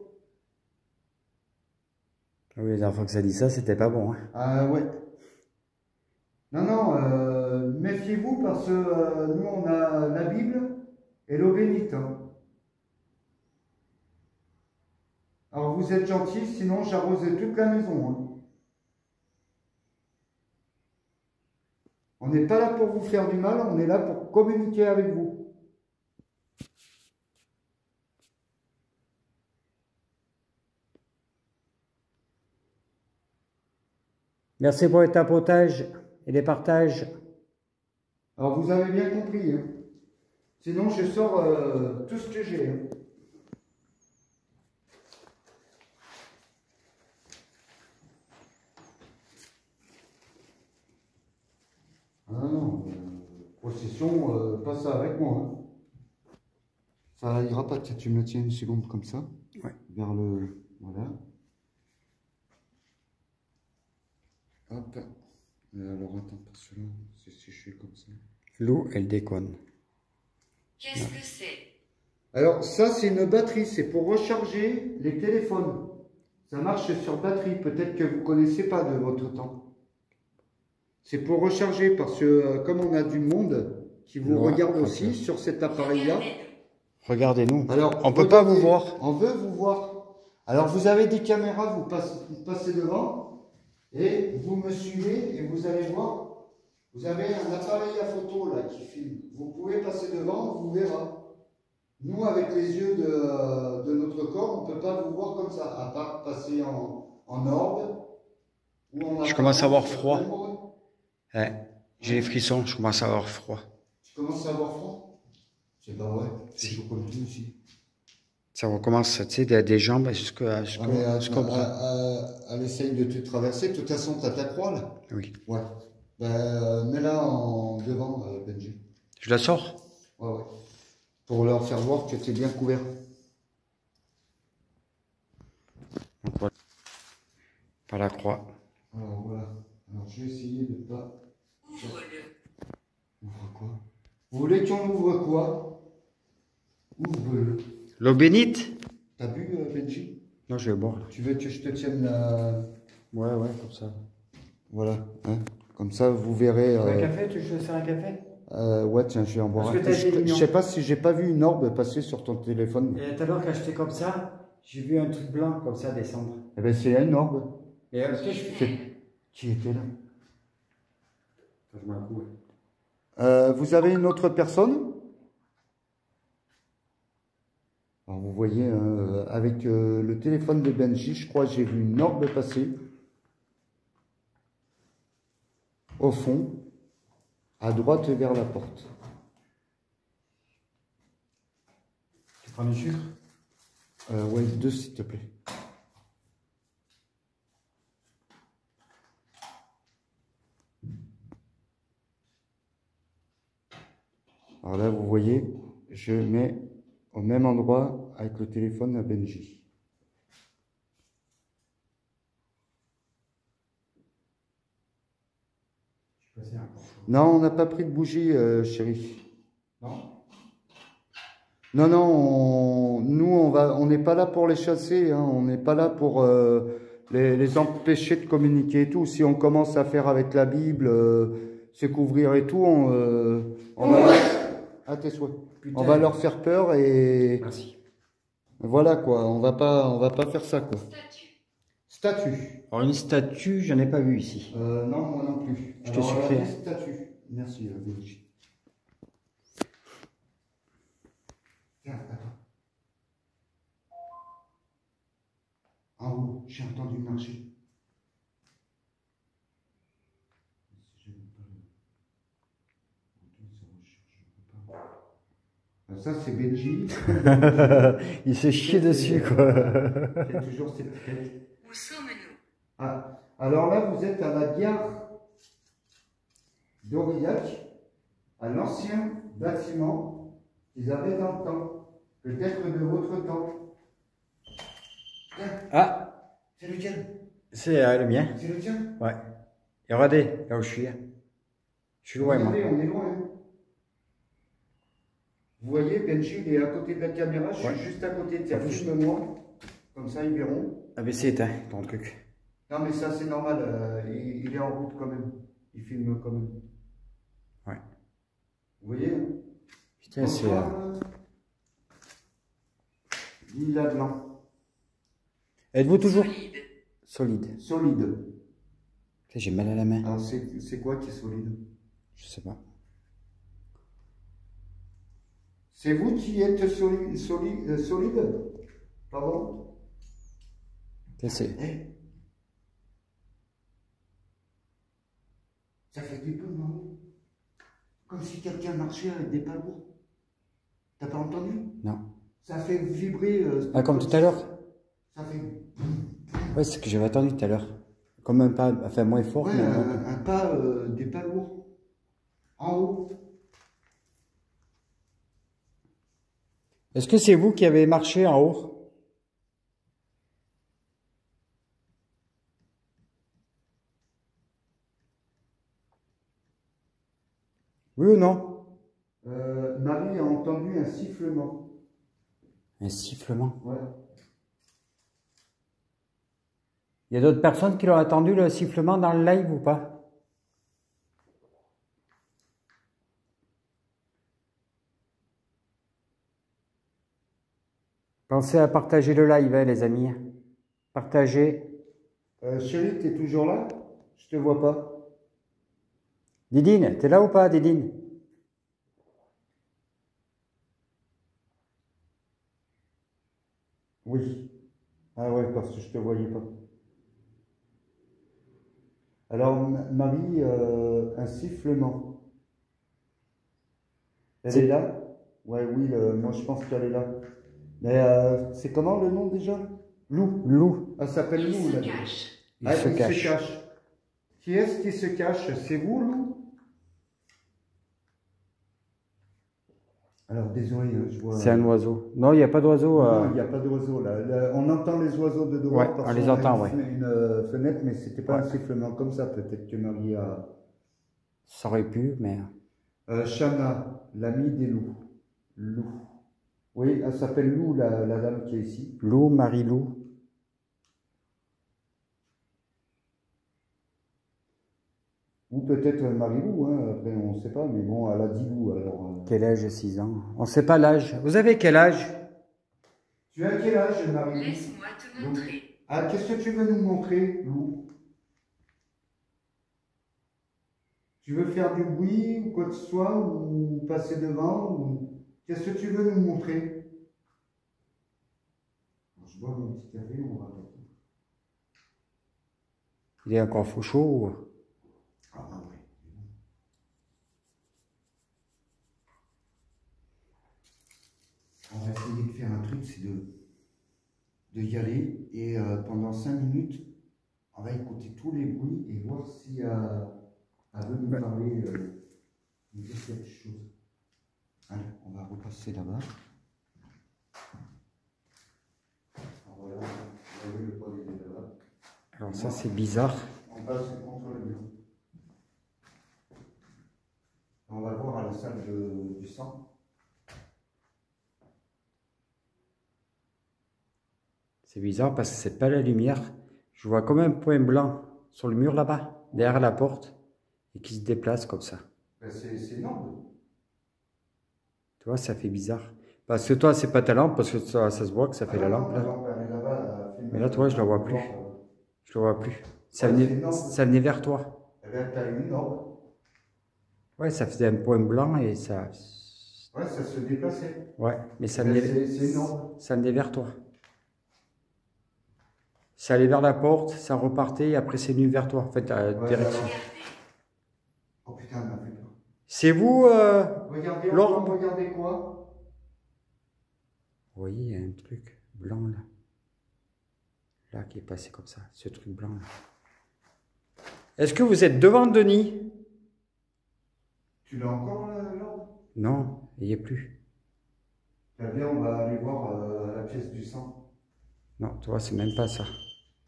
Ah oui, la dernière fois que ça dit ça, c'était pas bon. Hein. Ah ouais. Non, non, méfiez-vous parce que nous, on a la Bible et l'eau bénite. Hein. Alors, vous êtes gentils, sinon j'arrosais toute la maison. Hein. On n'est pas là pour vous faire du mal, on est là pour communiquer avec vous. Merci pour les tapotages et les partages. Alors, vous avez bien compris. Hein. Sinon, je sors tout ce que j'ai. Hein. Ah non, procession, pas ça avec moi. Hein. Ça ira pas, tu me le tiens une seconde comme ça. Ouais. Vers le... Voilà. Hop. Alors attends, parce que là, si je fais comme ça. Lou, elle déconne. Qu'est-ce que c'est? Alors ça, c'est une batterie, c'est pour recharger les téléphones. Ça marche sur batterie, peut-être que vous ne connaissez pas de votre temps. C'est pour recharger, parce que comme on a du monde qui vous regarde aussi sur cet appareil-là. Regardez-nous. Alors, on ne peut pas vous voir. On veut vous voir. Alors, vous avez des caméras, vous passez devant et vous me suivez et vous allez voir. Vous avez un appareil à photo là qui filme. Vous pouvez passer devant, on vous verra. Nous, avec les yeux de notre corps, on ne peut pas vous voir comme ça, à part passer en orbe. Je commence à avoir froid. Ouais, j'ai les frissons, je commence à avoir froid. Tu commences à avoir froid? C'est pas vrai, c'est chaud comme tout aussi. Ça recommence, tu sais, des jambes jusqu'au bras. Elle essaye de te traverser, de toute façon, tu as ta croix là? Oui. Ouais. Ben, mets-la devant, Benji. Je la sors? Ouais, ouais. Pour leur faire voir que tu es bien couvert. Donc, voilà. Par la croix. Alors voilà. Alors je vais essayer de pas... Ouvre-le. Ouvre quoi? Vous voulez qu'on ouvre quoi? Ouvre-le. L'eau bénite? T'as bu, Benji? Non, je vais boire. Tu veux que je te tienne la... Ouais, comme ça. Voilà. Hein? Comme ça, vous verrez... Un café? Tu veux faire un café? Ouais, tiens, je vais en boire un. Je sais pas si j'ai pas vu une orbe passer sur ton téléphone. Et tout à l'heure, quand j'étais comme ça, j'ai vu un truc blanc comme ça descendre. Eh ben, c'est une orbe. Et qu'est-ce que je fais? Qui était là? Je m'en fous. Vous avez une autre personne? Alors, vous voyez, avec le téléphone de Benji, je crois que j'ai vu une orbe passer. Au fond, à droite vers la porte. Tu prends du sucre? Ouais, 2 s'il te plaît. Alors là, vous voyez, je mets au même endroit avec le téléphone à Benji. Non, on n'a pas pris de bougie, chérie. Non. Non, nous, on n'est pas là pour les chasser, hein, on n'est pas là pour les empêcher de communiquer et tout. Si on commence à faire avec la Bible, se couvrir et tout, on va... À tes souhaits. On va leur faire peur et... Merci. Voilà quoi, on va pas faire ça quoi. Statue. Alors une statue, j'en ai pas vu ici. Non, moi non plus. Je te sucré. Statue. Merci, Benji. Tiens, attends. En haut, j'ai entendu marcher. Ça, c'est Benji. Il s'est chié dessus, quoi. C'est toujours cette tête. Où sommes-nous? Ah, alors là, vous êtes à la gare d'Aurillac, à l'ancien bâtiment qu'ils avaient dans le temps. Peut-être de votre temps. Ah, c'est le tien. C'est le mien. C'est le tien. Ouais. Et regardez, là où je suis. Je suis loin, moi. Regardez, on est loin. Vous voyez, Benji, il est à côté de la caméra, je suis juste à côté. Tiens, filme-moi. Comme ça, ils verront. Ah, mais c'est éteint, ton truc. Non, mais ça, c'est normal. Il est en route quand même. il filme quand même. Ouais. Vous voyez? Putain, c'est... Lilas blanc. Êtes-vous toujours Solide. solide? Solide. Putain, j'ai mal à la main. Alors c'est quoi qui est solide? Je sais pas. C'est vous qui êtes solide? Pardon? C'est... Eh, ça fait des peu, non? Comme si quelqu'un marchait avec des pas lourds. T'as pas entendu? Non. Ça fait vibrer. Ah, comme tout à l'heure? Ça fait. Ouais, c'est ce que j'avais attendu tout à l'heure. Comme un pas, enfin moins fort, Ouais, mais un pas, des pas lourds. En haut. Est-ce que c'est vous qui avez marché en haut? Oui ou non? Marie a entendu un sifflement. Un sifflement. Ouais. Il y a d'autres personnes qui l'ont attendu le sifflement dans le live ou pas? Pensez à partager le live, hein, les amis. Partagez. Chérie, t'es toujours là? Je te vois pas. Didine, t'es là ou pas, Didine? Oui. Ah ouais, parce que je te voyais pas. Alors, Marie, un sifflement. Elle est là? Ouais, oui, moi je pense qu'elle est là. Mais c'est comment le nom déjà? Lou. Lou. Elle s'appelle Il Lou, se là. cache. Il Ah, se il cache. se cache. Qui est-ce qui se cache? C'est vous, Lou? Alors, désolé, je vois... C'est un oiseau. Non, il n'y a pas d'oiseau. Non, il n'y a pas d'oiseaux là. On entend les oiseaux de dehors. Ouais, parce on les qu'on a entend, une fenêtre, mais c'était pas Ouais. un sifflement comme ça. Peut-être que Marie a... Ça aurait pu, mais... Chana, l'amie des loups. Lou. Oui, elle s'appelle Lou, la dame qui est ici. Lou, Marie-Lou. Ou peut-être Marie-Lou, hein, après on ne sait pas, mais bon, elle a dit Lou alors. Quel âge? 6 ans. On ne sait pas l'âge. Vous avez quel âge? Tu as quel âge, Marie-Lou? Laisse-moi te montrer. Ah, qu'est-ce que tu veux nous montrer, Lou? Tu veux faire du bruit ou quoi que ce soit, ou passer devant, ou... Qu'est-ce que tu veux nous montrer? Je bois mon petit café, on va... Il est encore faux chaud ou... Ah bah oui. On va essayer de faire un truc, c'est de y aller, et pendant 5 minutes, on va écouter tous les bruits et voir si elle veut nous parler, nous dire quelque chose. Allez, on va repasser là-bas. Voilà, vous voyez le poids des deux là-bas. Alors ça, c'est bizarre. On passe contre le mur. On va voir à la salle du sang. C'est bizarre parce que c'est pas la lumière. Je vois comme un point blanc sur le mur là-bas, derrière la porte, et qui se déplace comme ça. Ben c'est énorme. Tu vois, ça fait bizarre. Parce que toi, c'est pas ta lampe, parce que ça se voit que ça fait la lampe là. Elle est là-bas, Mais là, tu vois, je la vois plus. Je le vois plus. Ça Ouais, venait, c'est énorme. ça venait vers toi. Eh bien, t'as une orbe. Ouais, ça faisait un point blanc et ça... Ouais, ça se déplaçait. Ouais, mais ça Eh ben, venait, c'est énorme. ça venait vers toi. Ça allait vers la porte, ça repartait et après c'est venu vers toi. En fait, à Ouais, direction. Oh putain, elle m'a fait peur. C'est vous, Regardez l'orbe? encore, regardez quoi? Vous voyez, il y a un truc blanc là. Là, qui est passé comme ça. Ce truc blanc là. Est-ce que vous êtes devant Denis? Tu l'as encore, l'orbe? Non, il n'y est plus. Très bien, on va aller voir la pièce du sang. Non, tu vois, c'est même pas ça.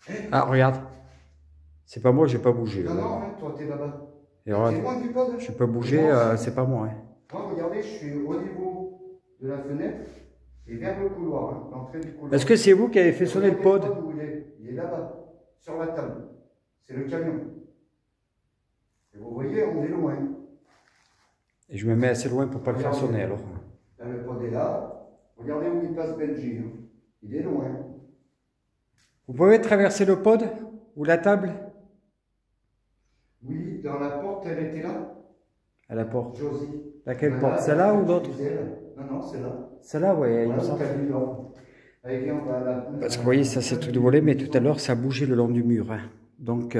Eh, Ah, regarde. C'est pas moi, j'ai pas bougé. non, non, hein, toi, t'es là-bas. Et regarde, T'es loin du pod? je peux bouger, c'est pas moi. Hein. Moi, regardez, je suis au niveau de la fenêtre et vers le couloir, hein, l'entrée du couloir. Est-ce que c'est vous qui avez fait sonner le pod? Où il est là-bas, sur la table. C'est le camion. Et vous voyez, on est loin. Et je me mets assez loin pour pas le faire sonner alors. Là, le pod est là. Regardez où il passe Benji. Hein. Il est loin. Vous pouvez traverser le pod ou la table? Oui, dans la porte, elle était là. À la porte. Josie. Laquelle Voilà, porte? Celle-là ou l'autre? Non, non, c'est là. Celle-là, ouais. Voilà, Il me semble. allez, viens, on va là. Parce que vous voyez, ça c'est tout dévoilé, mais tout à l'heure, ça a bougé le long du mur. Hein. Donc,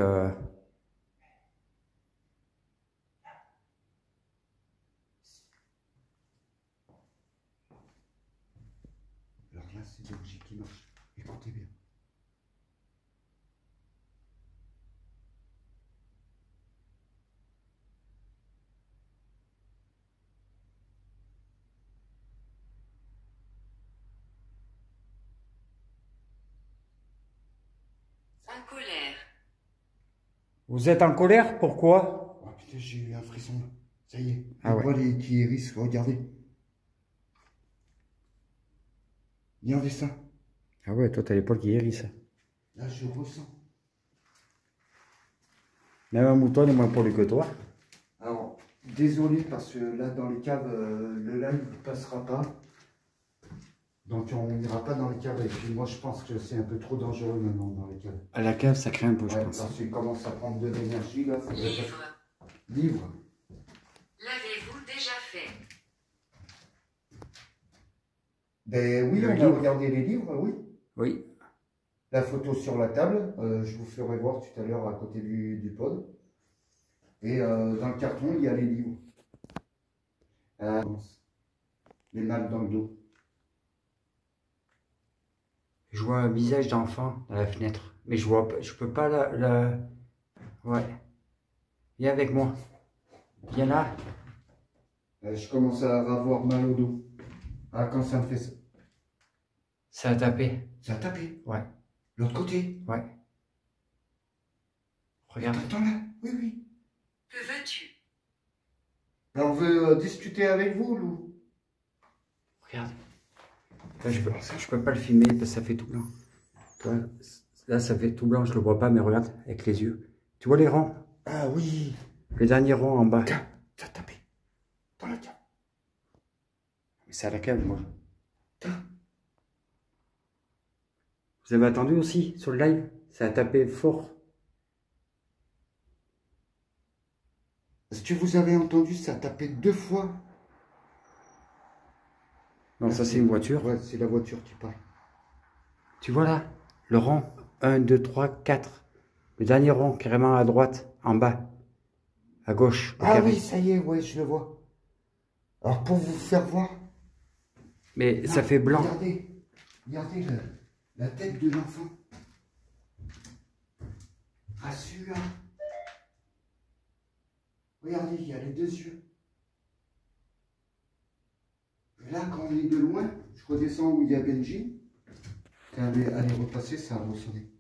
Alors là, c'est Benji qui marche. Écoutez bien. En colère. vous êtes en colère? Pourquoi? Oh putain, j'ai eu un frisson. Ça y est. Ah Je vois les qui hérissent. Regardez. Regardez ça. Ah ouais, toi, t'as l'épaule qui hérisse. Là, je ressens. Même un mouton est moins poli que toi. Alors, désolé parce que là, dans les caves, le live ne passera pas. Donc, on n'ira pas dans les caves. Et puis, moi, je pense que c'est un peu trop dangereux maintenant dans les caves. À la cave, ça craint un peu, je Ouais, pense. parce qu'il commence à prendre de l'énergie, là. Faudrait Livre. pas... Livre. L'avez-vous déjà fait? Ben oui, Le on va livre. regarder les livres, oui. Oui. La photo sur la table, je vous ferai voir tout à l'heure à côté du pod. Et dans le carton, il y a les livres. Les mal dans le dos. Je vois un visage d'enfant dans la fenêtre. Mais je vois pas, je peux pas la... Ouais. Viens avec moi. Viens là. Je commence à avoir mal au dos. Ah, quand ça me fait ça. Ça a tapé. Ça a tapé. Ouais. L'autre côté. Ouais. Regarde. Attends là. Oui, oui. Que veux-tu? Là, on veut discuter avec vous, Lou. Regarde. Là, je peux pas le filmer parce que ça fait tout blanc. Toi, là, ça fait tout blanc, je le vois pas, mais regarde, avec les yeux. Tu vois les rangs? Ah oui. Le dernier rang en bas. Tiens, ça a tapé. Dans la cave. C'est à la cave, moi. Tiens. Vous avez attendu aussi sur le live? Ça a tapé fort. Est-ce que vous avez entendu, ça a tapé 2 fois? Non, ça c'est une voiture. Ouais, c'est la voiture qui parle. Tu vois là? Le rang 1, 2, 3, 4. Le dernier rang, carrément à droite, en bas. À gauche. Ah carré. oui, ça y est, ouais, je le vois. Alors pour vous faire voir. Mais Là, ça fait blanc. Regardez la tête de l'enfant. Ah celui-là. Regardez, il y a les 2 yeux. Et là, quand on est de loin, je redescends où il y a Benji. Allez repasser, ça a ressonné.